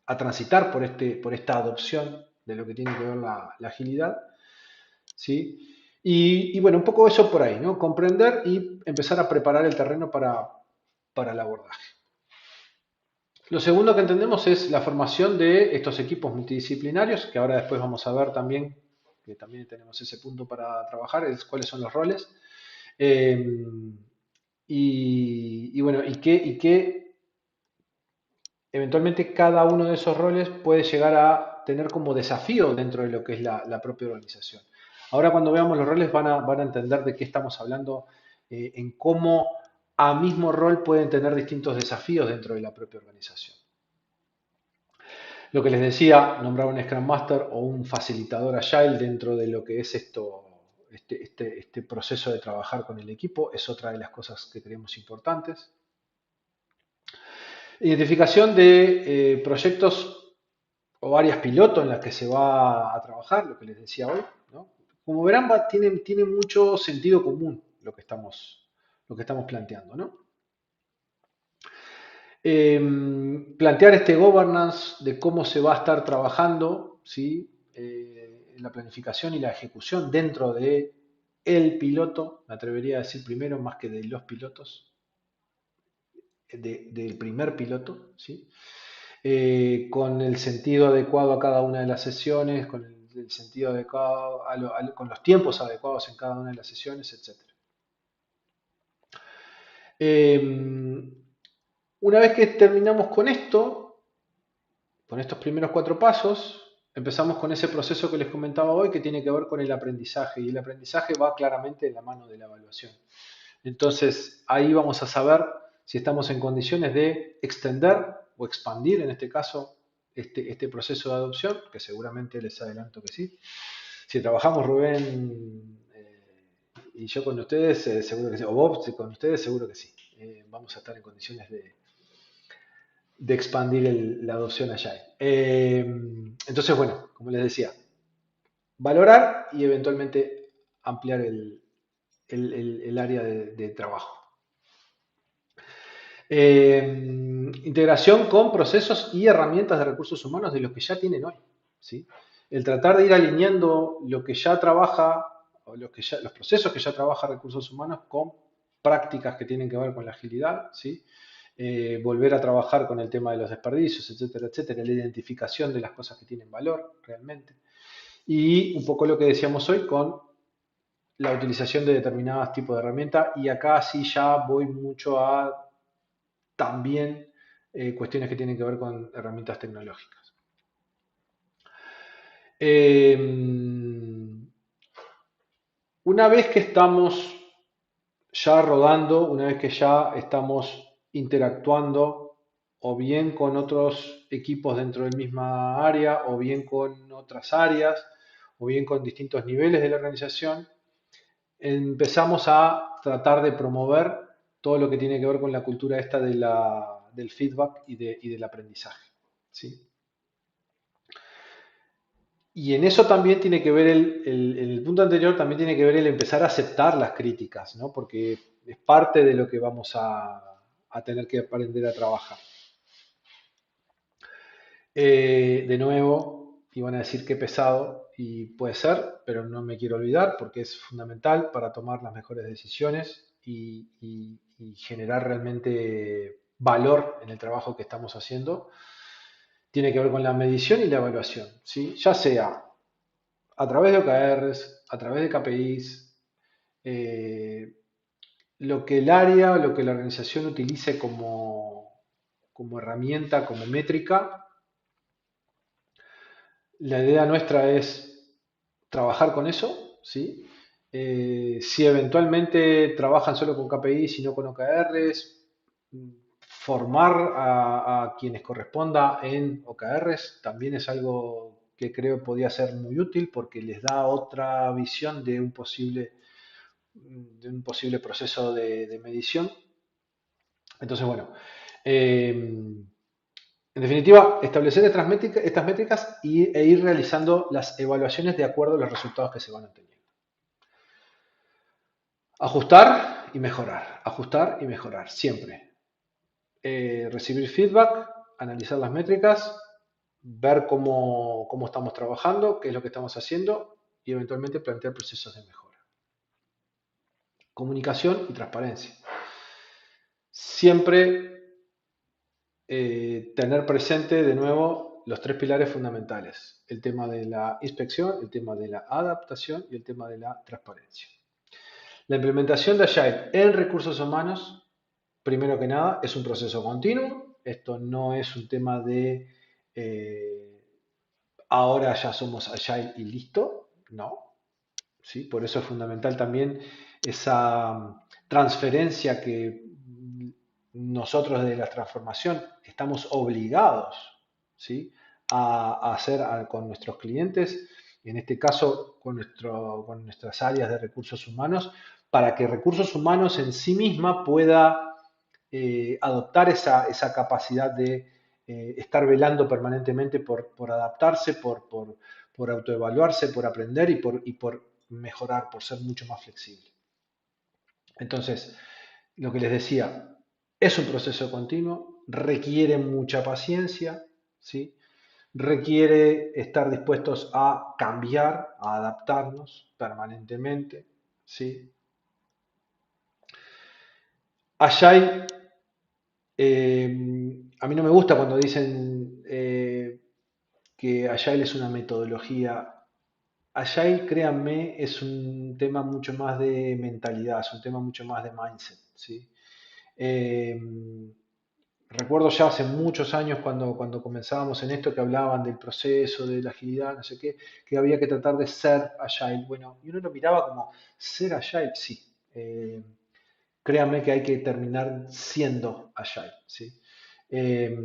a transitar por esta adopción de lo que tiene que ver la agilidad, ¿sí? Y bueno, un poco eso por ahí, ¿no? Comprender y empezar a preparar el terreno para el abordaje. Lo segundo que entendemos es la formación de estos equipos multidisciplinarios, que ahora después vamos a ver también, que también tenemos ese punto para trabajar, es cuáles son los roles. Eh, y bueno, y que eventualmente cada uno de esos roles puede llegar a tener como desafío dentro de lo que es la propia organización. Ahora cuando veamos los roles van a entender de qué estamos hablando, en cómo a mismo rol pueden tener distintos desafíos dentro de la propia organización. Lo que les decía, nombrar un Scrum Master o un facilitador Agile dentro de lo que es este proceso de trabajar con el equipo es otra de las cosas que creemos importantes. Identificación de proyectos o áreas piloto en las que se va a trabajar, lo que les decía hoy, ¿no? Como verán, tiene mucho sentido común lo que estamos planteando, ¿no? Plantear este governance de cómo se va a estar trabajando, ¿sí? La planificación y la ejecución dentro de el piloto, me atrevería a decir primero más que de los pilotos, del primer piloto, ¿sí? Con el sentido adecuado a cada una de las sesiones, con el sentido adecuado, con los tiempos adecuados en cada una de las sesiones, etc. Una vez que terminamos con estos primeros 4 pasos, empezamos con ese proceso que les comentaba hoy que tiene que ver con el aprendizaje y el aprendizaje va claramente en la mano de la evaluación. Entonces ahí vamos a saber si estamos en condiciones de extender o expandir en este caso este proceso de adopción, que seguramente les adelanto que sí. Si trabajamos Rubén y yo con ustedes, seguro que sí, o Bob con ustedes, seguro que sí. Vamos a estar en condiciones de expandir la adopción allá. Entonces, bueno, como les decía, valorar y eventualmente ampliar el área de trabajo. Integración con procesos y herramientas de recursos humanos de los que ya tienen hoy, ¿sí? El tratar de ir alineando lo que ya trabaja, o los procesos que ya trabaja recursos humanos con prácticas que tienen que ver con la agilidad, ¿sí? Volver a trabajar con el tema de los desperdicios, etcétera, etcétera, la identificación de las cosas que tienen valor realmente. Y un poco lo que decíamos hoy con la utilización de determinados tipos de herramientas. Y acá sí ya voy mucho a también cuestiones que tienen que ver con herramientas tecnológicas. Eh, una vez que estamos ya rodando, una vez que ya estamos interactuando o bien con otros equipos dentro del misma área, o bien con otras áreas, o bien con distintos niveles de la organización, empezamos a tratar de promover todo lo que tiene que ver con la cultura esta del feedback y del aprendizaje. ¿Sí? Y en eso también tiene que ver el punto anterior, también tiene que ver el empezar a aceptar las críticas, ¿no? Porque es parte de lo que vamos a tener que aprender a trabajar. De nuevo, iban a decir que pesado, y puede ser, pero no me quiero olvidar porque es fundamental para tomar las mejores decisiones y generar realmente valor en el trabajo que estamos haciendo. Tiene que ver con la medición y la evaluación, ¿sí? Ya sea a través de OKRs, a través de KPIs, eh, lo que el área, lo que la organización utilice como herramienta, como métrica. La idea nuestra es trabajar con eso, ¿sí? Si eventualmente trabajan solo con KPIs y no con OKRs, formar a quienes corresponda en OKRs también es algo que creo podría ser muy útil porque les da otra visión de un posible proceso de medición. Entonces, bueno, en definitiva, establecer estas métricas e ir realizando las evaluaciones de acuerdo a los resultados que se van obteniendo. Ajustar y mejorar, siempre. Recibir feedback, analizar las métricas, ver cómo estamos trabajando, qué es lo que estamos haciendo y eventualmente plantear procesos de mejora. Comunicación y transparencia. Siempre tener presente de nuevo los tres pilares fundamentales: el tema de la inspección, el tema de la adaptación y el tema de la transparencia. La implementación de Agile en recursos humanos, primero que nada, es un proceso continuo. Esto no es un tema de ahora ya somos Agile y listo, no. ¿Sí? Por eso es fundamental también esa transferencia que nosotros de la transformación estamos obligados, ¿sí? a hacer con nuestros clientes, en este caso con nuestras áreas de recursos humanos, para que recursos humanos en sí misma pueda adoptar esa capacidad de estar velando permanentemente por adaptarse, por autoevaluarse, por aprender y por mejorar, por ser mucho más flexible. Entonces, lo que les decía, es un proceso continuo, requiere mucha paciencia, ¿sí? Requiere estar dispuestos a cambiar, a adaptarnos permanentemente, ¿sí? Agile, a mí no me gusta cuando dicen que Agile es una metodología. Agile, créanme, es un tema mucho más de mentalidad, es un tema mucho más de mindset, ¿sí? Eh, Recuerdo ya hace muchos años cuando comenzábamos en esto que hablaban del proceso, de la agilidad, no sé qué, que había que tratar de ser agile. Bueno, y uno lo miraba como ser agile, sí. Créanme que hay que terminar siendo agile, ¿sí? Eh,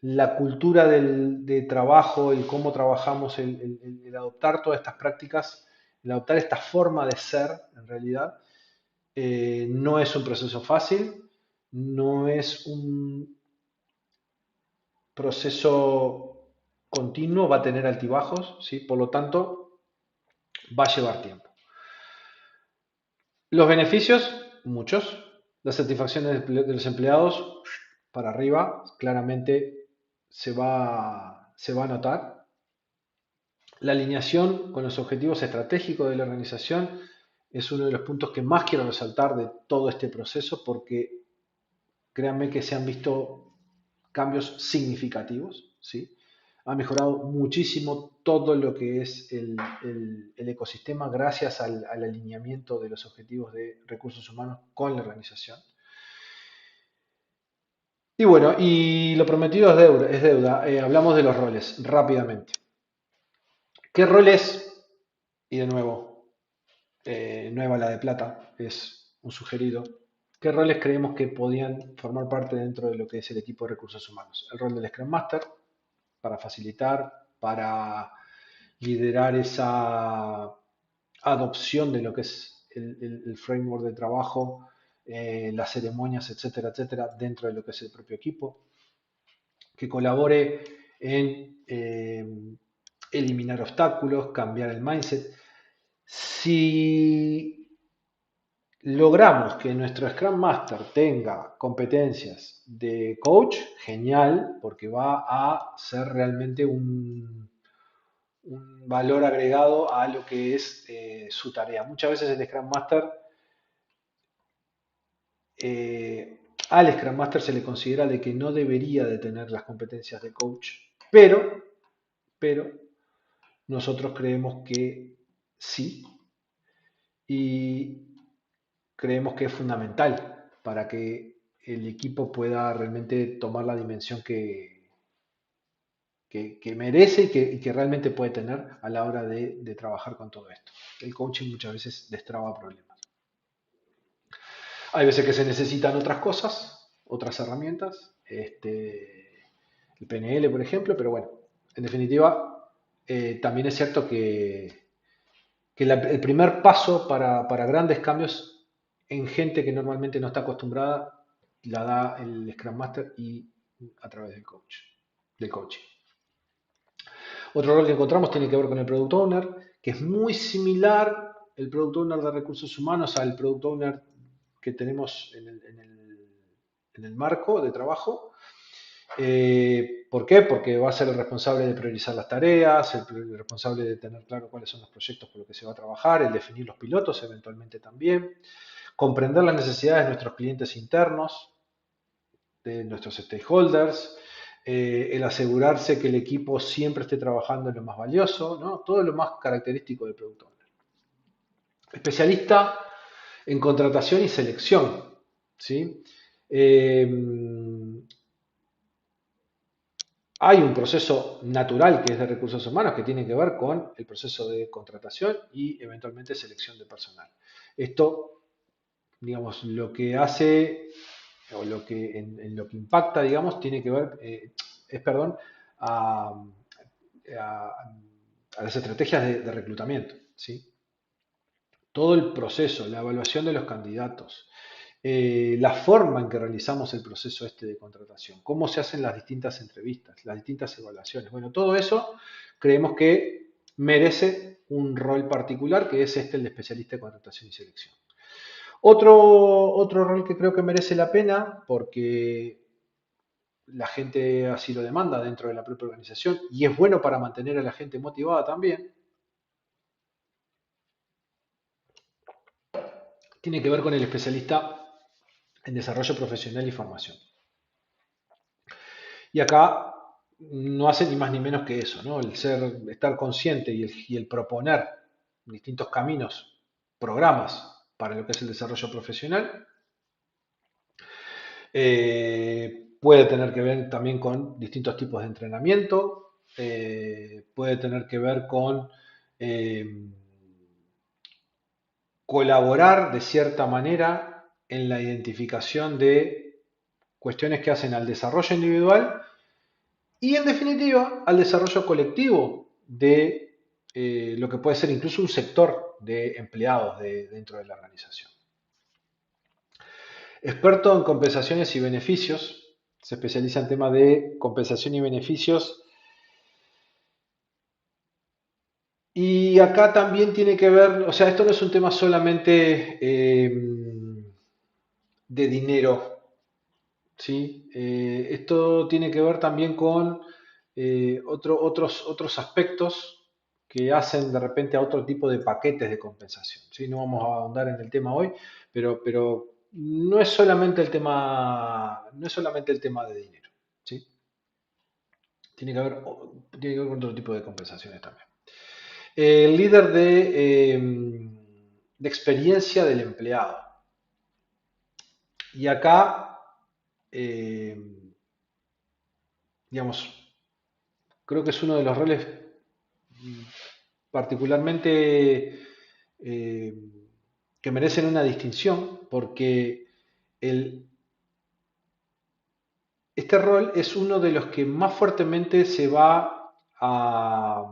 la cultura de trabajo, el cómo trabajamos, el adoptar todas estas prácticas, el adoptar esta forma de ser, en realidad, no es un proceso fácil, no es un proceso continuo, va a tener altibajos, ¿sí? Por lo tanto, va a llevar tiempo. Los beneficios, muchos. La satisfacción de los empleados, para arriba, claramente se va a notar. La alineación con los objetivos estratégicos de la organización es uno de los puntos que más quiero resaltar de todo este proceso porque créanme que se han visto cambios significativos, ¿sí? Ha mejorado muchísimo todo lo que es el ecosistema gracias al alineamiento de los objetivos de recursos humanos con la organización. Y bueno, y lo prometido es deuda. Es deuda. Hablamos de los roles rápidamente. ¿Qué roles? Y de nuevo, nueva la de plata, es un sugerido. ¿Qué roles creemos que podían formar parte dentro de lo que es el equipo de recursos humanos? El rol del Scrum Master, para facilitar, para liderar esa adopción de lo que es el framework de trabajo, las ceremonias, etcétera, etcétera, dentro de lo que es el propio equipo, que colabore en eliminar obstáculos, cambiar el mindset. Si logramos que nuestro Scrum Master tenga competencias de coach, genial, porque va a ser realmente un valor agregado a lo que es su tarea. Muchas veces el Scrum Master, al Scrum Master se le considera de que no debería de tener las competencias de coach, pero nosotros creemos que sí y creemos que es fundamental para que el equipo pueda realmente tomar la dimensión que merece y que realmente puede tener a la hora de trabajar con todo esto. El coaching muchas veces destraba problemas. Hay veces que se necesitan otras cosas, otras herramientas, el PNL, por ejemplo, pero bueno, en definitiva, también es cierto que el primer paso para grandes cambios en gente que normalmente no está acostumbrada la da el Scrum Master y a través del coaching. Otro rol que encontramos tiene que ver con el Product Owner, que es muy similar el Product Owner de recursos humanos al Product Owner que tenemos en el marco de trabajo. ¿Por qué? Porque va a ser el responsable de priorizar las tareas, el responsable de tener claro cuáles son los proyectos por los que se va a trabajar, el definir los pilotos eventualmente también, comprender las necesidades de nuestros clientes internos, de nuestros stakeholders, el asegurarse que el equipo siempre esté trabajando en lo más valioso, ¿no? Todo lo más característico del Product Owner. Especialista en contratación y selección, ¿sí? Hay un proceso natural que es de recursos humanos que tiene que ver con el proceso de contratación y eventualmente selección de personal. Esto, digamos, lo que hace o lo que en lo que impacta, digamos, tiene que ver, perdón, a, a- a las estrategias de reclutamiento, ¿sí? Todo el proceso, la evaluación de los candidatos, la forma en que realizamos el proceso este de contratación, cómo se hacen las distintas entrevistas, las distintas evaluaciones. Bueno, todo eso creemos que merece un rol particular, que es el de especialista de contratación y selección. Otro rol que creo que merece la pena, porque la gente así lo demanda dentro de la propia organización y es bueno para mantener a la gente motivada también, tiene que ver con el especialista en desarrollo profesional y formación. Y acá no hace ni más ni menos que eso, ¿no? Estar consciente y el proponer distintos caminos, programas para lo que es el desarrollo profesional, puede tener que ver también con distintos tipos de entrenamiento, puede tener que ver con eh, colaborar de cierta manera en la identificación de cuestiones que hacen al desarrollo individual y en definitiva al desarrollo colectivo de lo que puede ser incluso un sector de empleados dentro de la organización. Experto en compensaciones y beneficios, se especializa en temas de compensación y beneficios. Y acá también tiene que ver, o sea, esto no es un tema solamente de dinero, ¿sí? Esto tiene que ver también con otros aspectos que hacen de repente a otro tipo de paquetes de compensación. ¿Sí? No vamos a ahondar en el tema hoy, pero no es solamente el tema, no es solamente el tema de dinero. ¿Sí? Tiene que ver con otro tipo de compensaciones también. El líder de experiencia del empleado. Y acá, eh, digamos, creo que es uno de los roles particularmente eh, que merecen una distinción, porque el, este rol es uno de los que más fuertemente se va a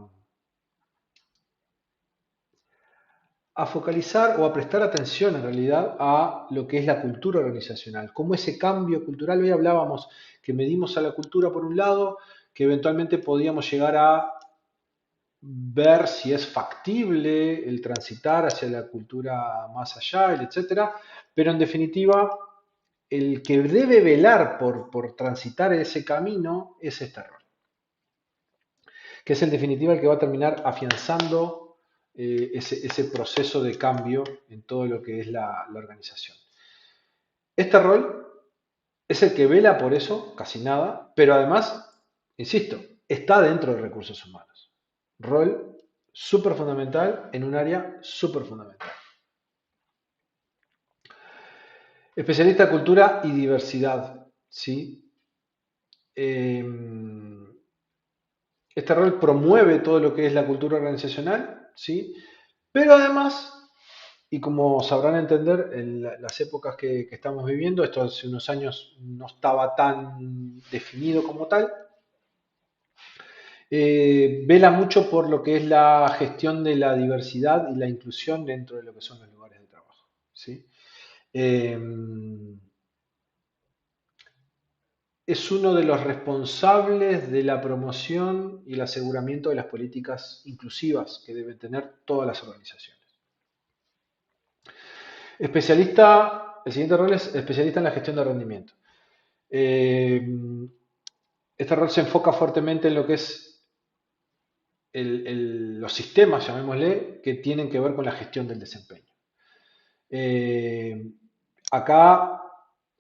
focalizar o a prestar atención en realidad a lo que es la cultura organizacional, cómo ese cambio cultural, hoy hablábamos que medimos a la cultura por un lado, que eventualmente podíamos llegar a ver si es factible el transitar hacia la cultura más allá, etcétera, pero en definitiva, el que debe velar por transitar ese camino es este rol, que es en definitiva el que va a terminar afianzando ese proceso de cambio en todo lo que es la organización. Este rol es el que vela por eso, casi nada, pero además, insisto, está dentro de recursos humanos. Rol súper fundamental en un área súper fundamental. Especialista en cultura y diversidad, ¿sí? Eh, este rol promueve todo lo que es la cultura organizacional, ¿sí? Pero además, y como sabrán entender, en las épocas que estamos viviendo, esto hace unos años no estaba tan definido como tal, vela mucho por lo que es la gestión de la diversidad y la inclusión dentro de lo que son los lugares de trabajo, ¿sí? Eh, es uno de los responsables de la promoción y el aseguramiento de las políticas inclusivas que deben tener todas las organizaciones. El siguiente rol es especialista en la gestión de rendimiento. Eh, este rol se enfoca fuertemente en lo que es los sistemas, llamémosle, que tienen que ver con la gestión del desempeño. Eh, acá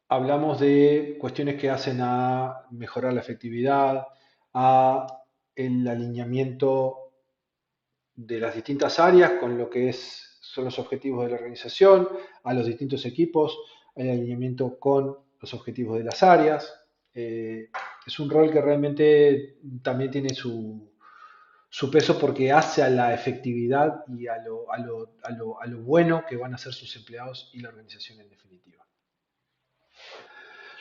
hablamos de cuestiones que hacen a mejorar la efectividad, a el alineamiento de las distintas áreas con lo que son los objetivos de la organización, a los distintos equipos, el alineamiento con los objetivos de las áreas. Es un rol que realmente también tiene su peso porque hace a la efectividad y a lo bueno que van a ser sus empleados y la organización en definitiva.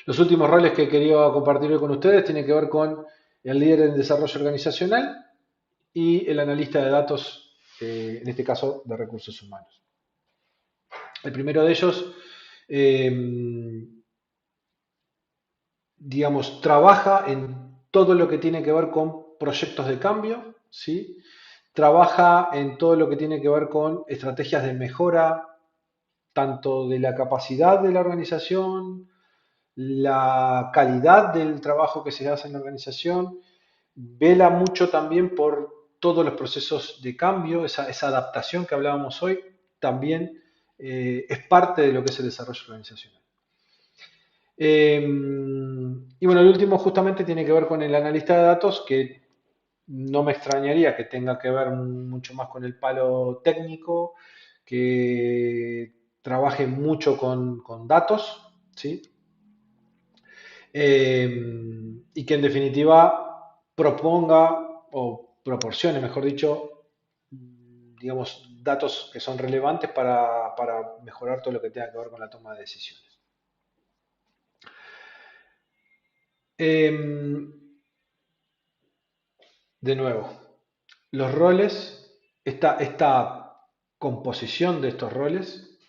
Los últimos roles que quería compartir hoy con ustedes tienen que ver con el líder en desarrollo organizacional y el analista de datos, en este caso de recursos humanos. El primero de ellos, eh, digamos, trabaja en todo lo que tiene que ver con proyectos de cambio, ¿sí? Trabaja en todo lo que tiene que ver con estrategias de mejora, tanto de la capacidad de la organización, la calidad del trabajo que se hace en la organización, vela mucho también por todos los procesos de cambio, esa adaptación que hablábamos hoy, también es parte de lo que es el desarrollo organizacional. Y bueno, el último justamente tiene que ver con el analista de datos, que no me extrañaría que tenga que ver mucho más con el palo técnico, que trabaje mucho con datos, ¿sí? Y que en definitiva proponga o proporcione, mejor dicho, digamos, datos que son relevantes para mejorar todo lo que tenga que ver con la toma de decisiones. De nuevo, los roles, esta composición de estos roles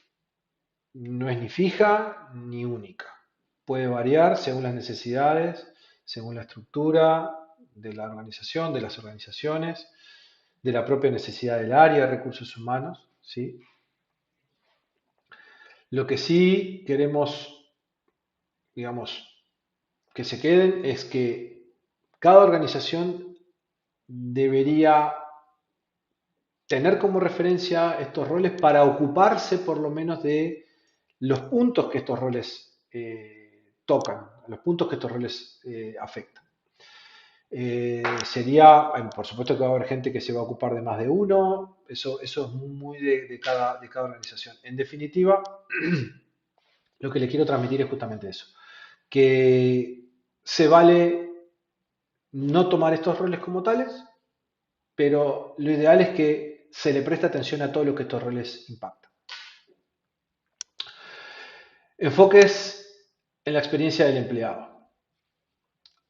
no es ni fija ni única. Puede variar según las necesidades, según la estructura de la organización, de las organizaciones, de la propia necesidad del área de recursos humanos, ¿sí? Lo que sí queremos, digamos, que se queden es que cada organización debería tener como referencia estos roles para ocuparse por lo menos de los puntos que estos roles tocan, los puntos que estos roles afectan. Por supuesto que va a haber gente que se va a ocupar de más de uno, eso es muy de cada organización. En definitiva, lo que le quiero transmitir es justamente eso, que se vale no tomar estos roles como tales, pero lo ideal es que se le preste atención a todo lo que estos roles impactan. Enfoques en la experiencia del empleado.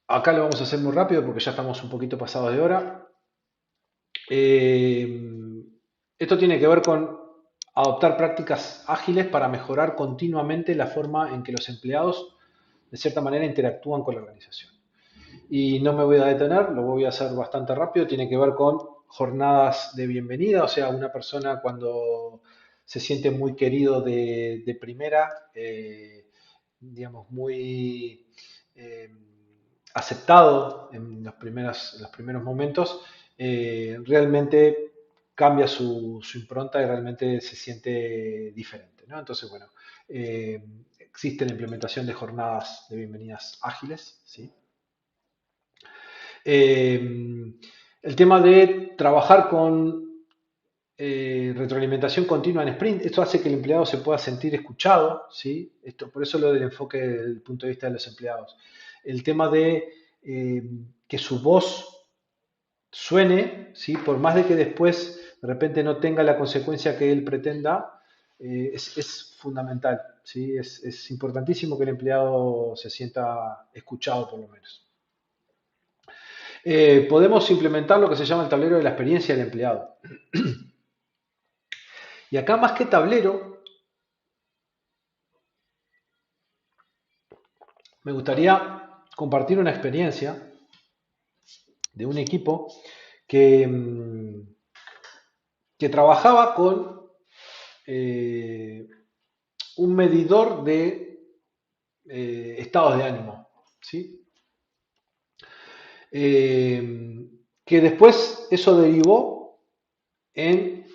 Acá lo vamos a hacer muy rápido porque ya estamos un poquito pasados de hora. Esto tiene que ver con adoptar prácticas ágiles para mejorar continuamente la forma en que los empleados, de cierta manera, interactúan con la organización. Y no me voy a detener, lo voy a hacer bastante rápido. Tiene que ver con jornadas de bienvenida, o sea, una persona cuando se siente muy querido de primera, digamos, muy aceptado en los primeros momentos, realmente cambia su impronta y realmente se siente diferente, ¿no? Entonces, bueno, existe la implementación de jornadas de bienvenidas ágiles, ¿sí? El tema de trabajar con retroalimentación continua en sprint, esto hace que el empleado se pueda sentir escuchado, ¿sí? Por eso lo del enfoque desde el punto de vista de los empleados. El tema de que su voz suene, ¿sí? Por más de que después de repente no tenga la consecuencia que él pretenda, es fundamental, ¿sí? Es importantísimo que el empleado se sienta escuchado por lo menos. Podemos implementar lo que se llama el tablero de la experiencia del empleado. Y acá más que tablero, me gustaría compartir una experiencia de un equipo que, que trabajaba con un medidor de estados de ánimo, ¿sí? Que después eso derivó en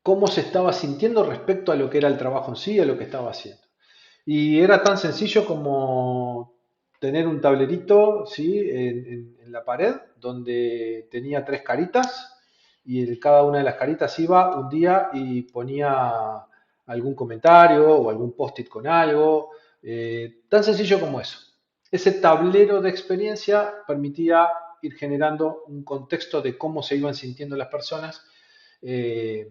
cómo se estaba sintiendo respecto a lo que era el trabajo en sí, a lo que estaba haciendo. Y era tan sencillo como tener un tablerito, ¿sí? En la pared donde tenía tres caritas y cada una de las caritas iba un día y ponía algún comentario o algún post-it con algo, tan sencillo como eso. Ese tablero de experiencia permitía ir generando un contexto de cómo se iban sintiendo las personas, eh,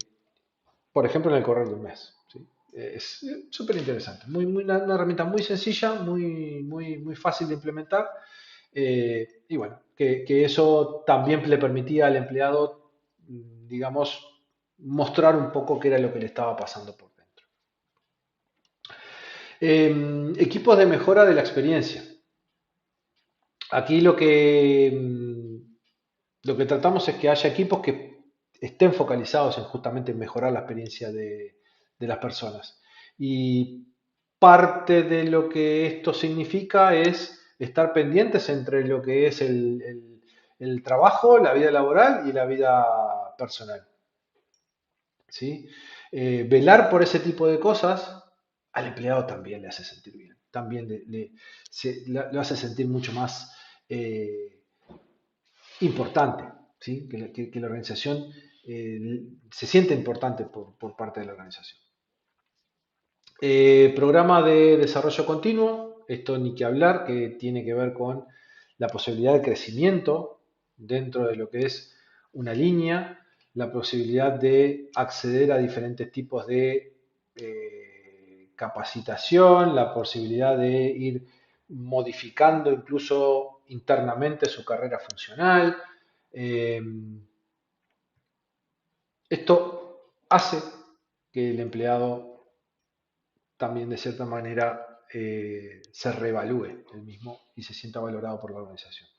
por ejemplo, en el correr de un mes. ¿Sí? Es súper interesante, una herramienta muy sencilla, muy fácil de implementar, y bueno, que eso también le permitía al empleado, digamos, mostrar un poco qué era lo que le estaba pasando por dentro. Equipos de mejora de la experiencia. Aquí lo que tratamos es que haya equipos que estén focalizados en justamente mejorar la experiencia de las personas. Y parte de lo que esto significa es estar pendientes entre lo que es el trabajo, la vida laboral y la vida personal. ¿Sí? Velar por ese tipo de cosas al empleado también le hace sentir bien, también lo hace sentir mucho más importante, ¿sí? Que la organización se siente importante por parte de la organización. Programa de desarrollo continuo, esto ni que hablar, que tiene que ver con la posibilidad de crecimiento dentro de lo que es una línea, la posibilidad de acceder a diferentes tipos de capacitación, la posibilidad de ir modificando incluso internamente su carrera funcional. Eh, Esto hace que el empleado también de cierta manera se reevalúe el mismo y se sienta valorado por la organización.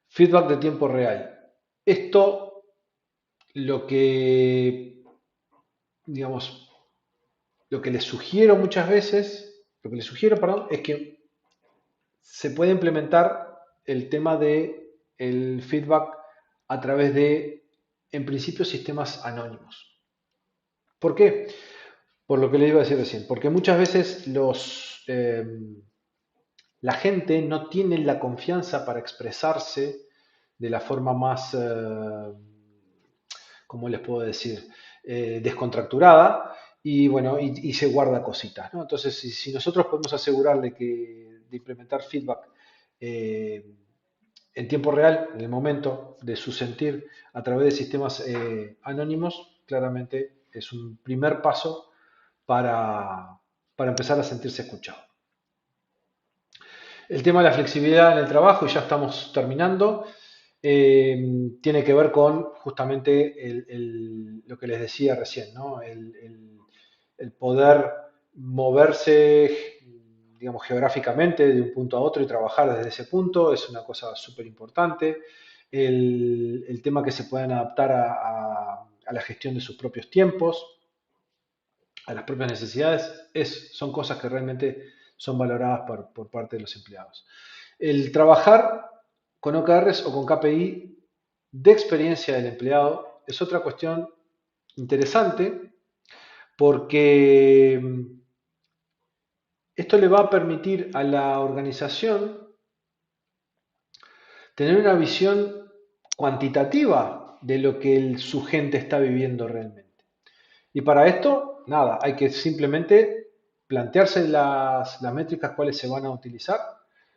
Feedback de tiempo real. Esto lo que, digamos, lo que les sugiero muchas veces, lo que les sugiero, perdón, es que se puede implementar el tema de el feedback a través de, en principio, sistemas anónimos. ¿Por qué? Por lo que le iba a decir recién, porque muchas veces la gente no tiene la confianza para expresarse de la forma más, ¿cómo les puedo decir? Descontracturada y bueno, y se guarda cositas, ¿no? Entonces, si nosotros podemos asegurarle de implementar feedback eh, en tiempo real, en el momento de su sentir, a través de sistemas anónimos, claramente es un primer paso para, para empezar a sentirse escuchado. El tema de la flexibilidad en el trabajo, y ya estamos terminando, tiene que ver con justamente lo que les decía recién, ¿no? El poder moverse, digamos, geográficamente de un punto a otro y trabajar desde ese punto es una cosa súper importante. El tema que se puedan adaptar a la gestión de sus propios tiempos, a las propias necesidades, son cosas que realmente son valoradas por parte de los empleados. El trabajar con OKRs o con KPI de experiencia del empleado es otra cuestión interesante porque esto le va a permitir a la organización tener una visión cuantitativa de lo que su gente está viviendo realmente. Y para esto, nada, hay que simplemente plantearse las métricas cuáles se van a utilizar,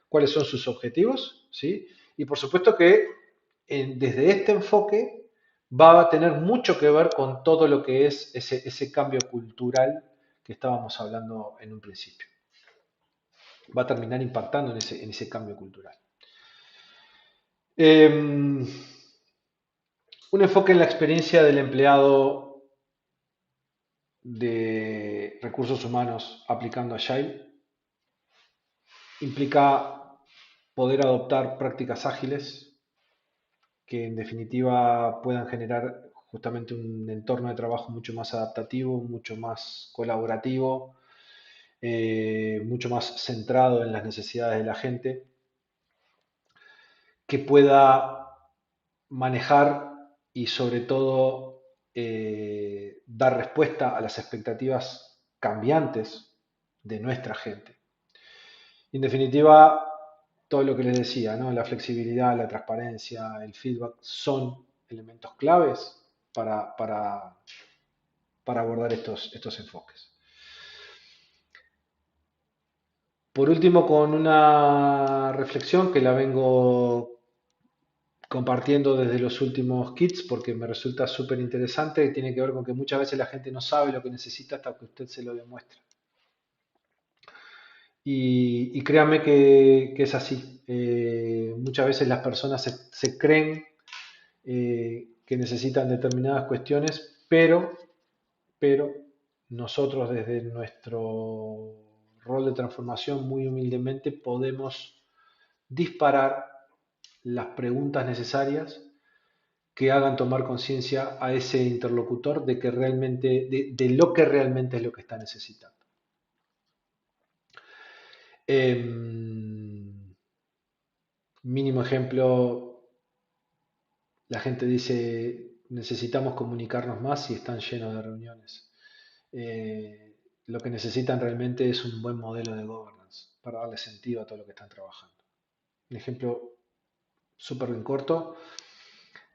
cuáles son sus objetivos, ¿sí? Y por supuesto que desde este enfoque va a tener mucho que ver con todo lo que es ese cambio cultural que estábamos hablando en un principio. Va a terminar impactando en ese cambio cultural. Un enfoque en la experiencia del empleado de recursos humanos aplicando Agile implica poder adoptar prácticas ágiles que en definitiva puedan generar justamente un entorno de trabajo mucho más adaptativo, mucho más colaborativo, mucho más centrado en las necesidades de la gente, que pueda manejar y sobre todo dar respuesta a las expectativas cambiantes de nuestra gente. En definitiva, todo lo que les decía, ¿no? La flexibilidad, la transparencia, el feedback son elementos claves para abordar estos enfoques. Por último, con una reflexión que la vengo compartiendo desde los últimos kits porque me resulta súper interesante, tiene que ver con que muchas veces la gente no sabe lo que necesita hasta que usted se lo demuestra. Y créanme que es así. Muchas veces las personas se creen que necesitan determinadas cuestiones, pero nosotros desde nuestro rol de transformación, muy humildemente, podemos disparar las preguntas necesarias que hagan tomar conciencia a ese interlocutor de que realmente, de lo que realmente es lo que está necesitando. Mínimo ejemplo, la gente dice necesitamos comunicarnos más y están llenos de reuniones. Lo que necesitan realmente es un buen modelo de governance para darle sentido a todo lo que están trabajando. Un ejemplo súper bien corto,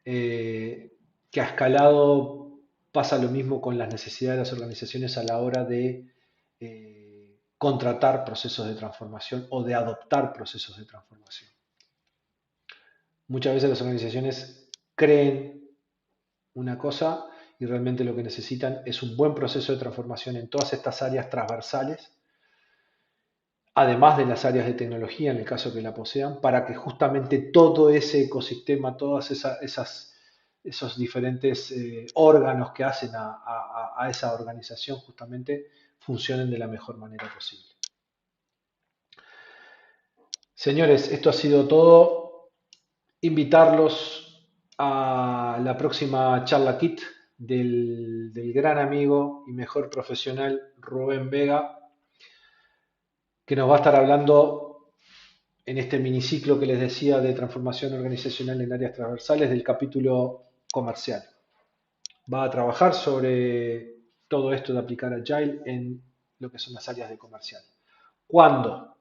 que a escalado pasa lo mismo con las necesidades de las organizaciones a la hora de contratar procesos de transformación o de adoptar procesos de transformación. Muchas veces las organizaciones creen una cosa y realmente lo que necesitan es un buen proceso de transformación en todas estas áreas transversales, además de las áreas de tecnología, en el caso que la posean, para que justamente todo ese ecosistema, todas esos diferentes órganos que hacen a esa organización justamente funcionen de la mejor manera posible. Señores, esto ha sido todo. Invitarlos a la próxima charla kit del gran amigo y mejor profesional Rubén Vega, que nos va a estar hablando en este miniciclo que les decía de transformación organizacional en áreas transversales del capítulo comercial. Va a trabajar sobre todo esto de aplicar Agile en lo que son las áreas de comercial. ¿Cuándo?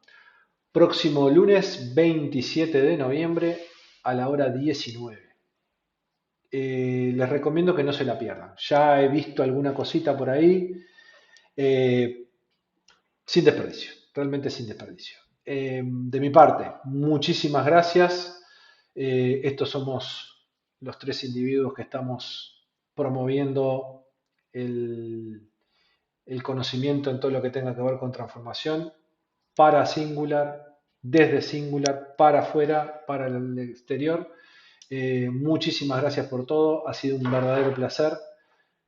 Próximo lunes 27 de noviembre a la hora 19. Les recomiendo que no se la pierdan. Ya he visto alguna cosita por ahí, eh, sin desperdicio, realmente sin desperdicio. De mi parte, muchísimas gracias. Estos somos los tres individuos que estamos promoviendo el, el conocimiento en todo lo que tenga que ver con transformación para Singular, desde Singular, para afuera, para el exterior. Muchísimas gracias por todo, ha sido un verdadero placer.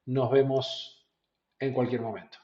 Nos vemos en cualquier momento.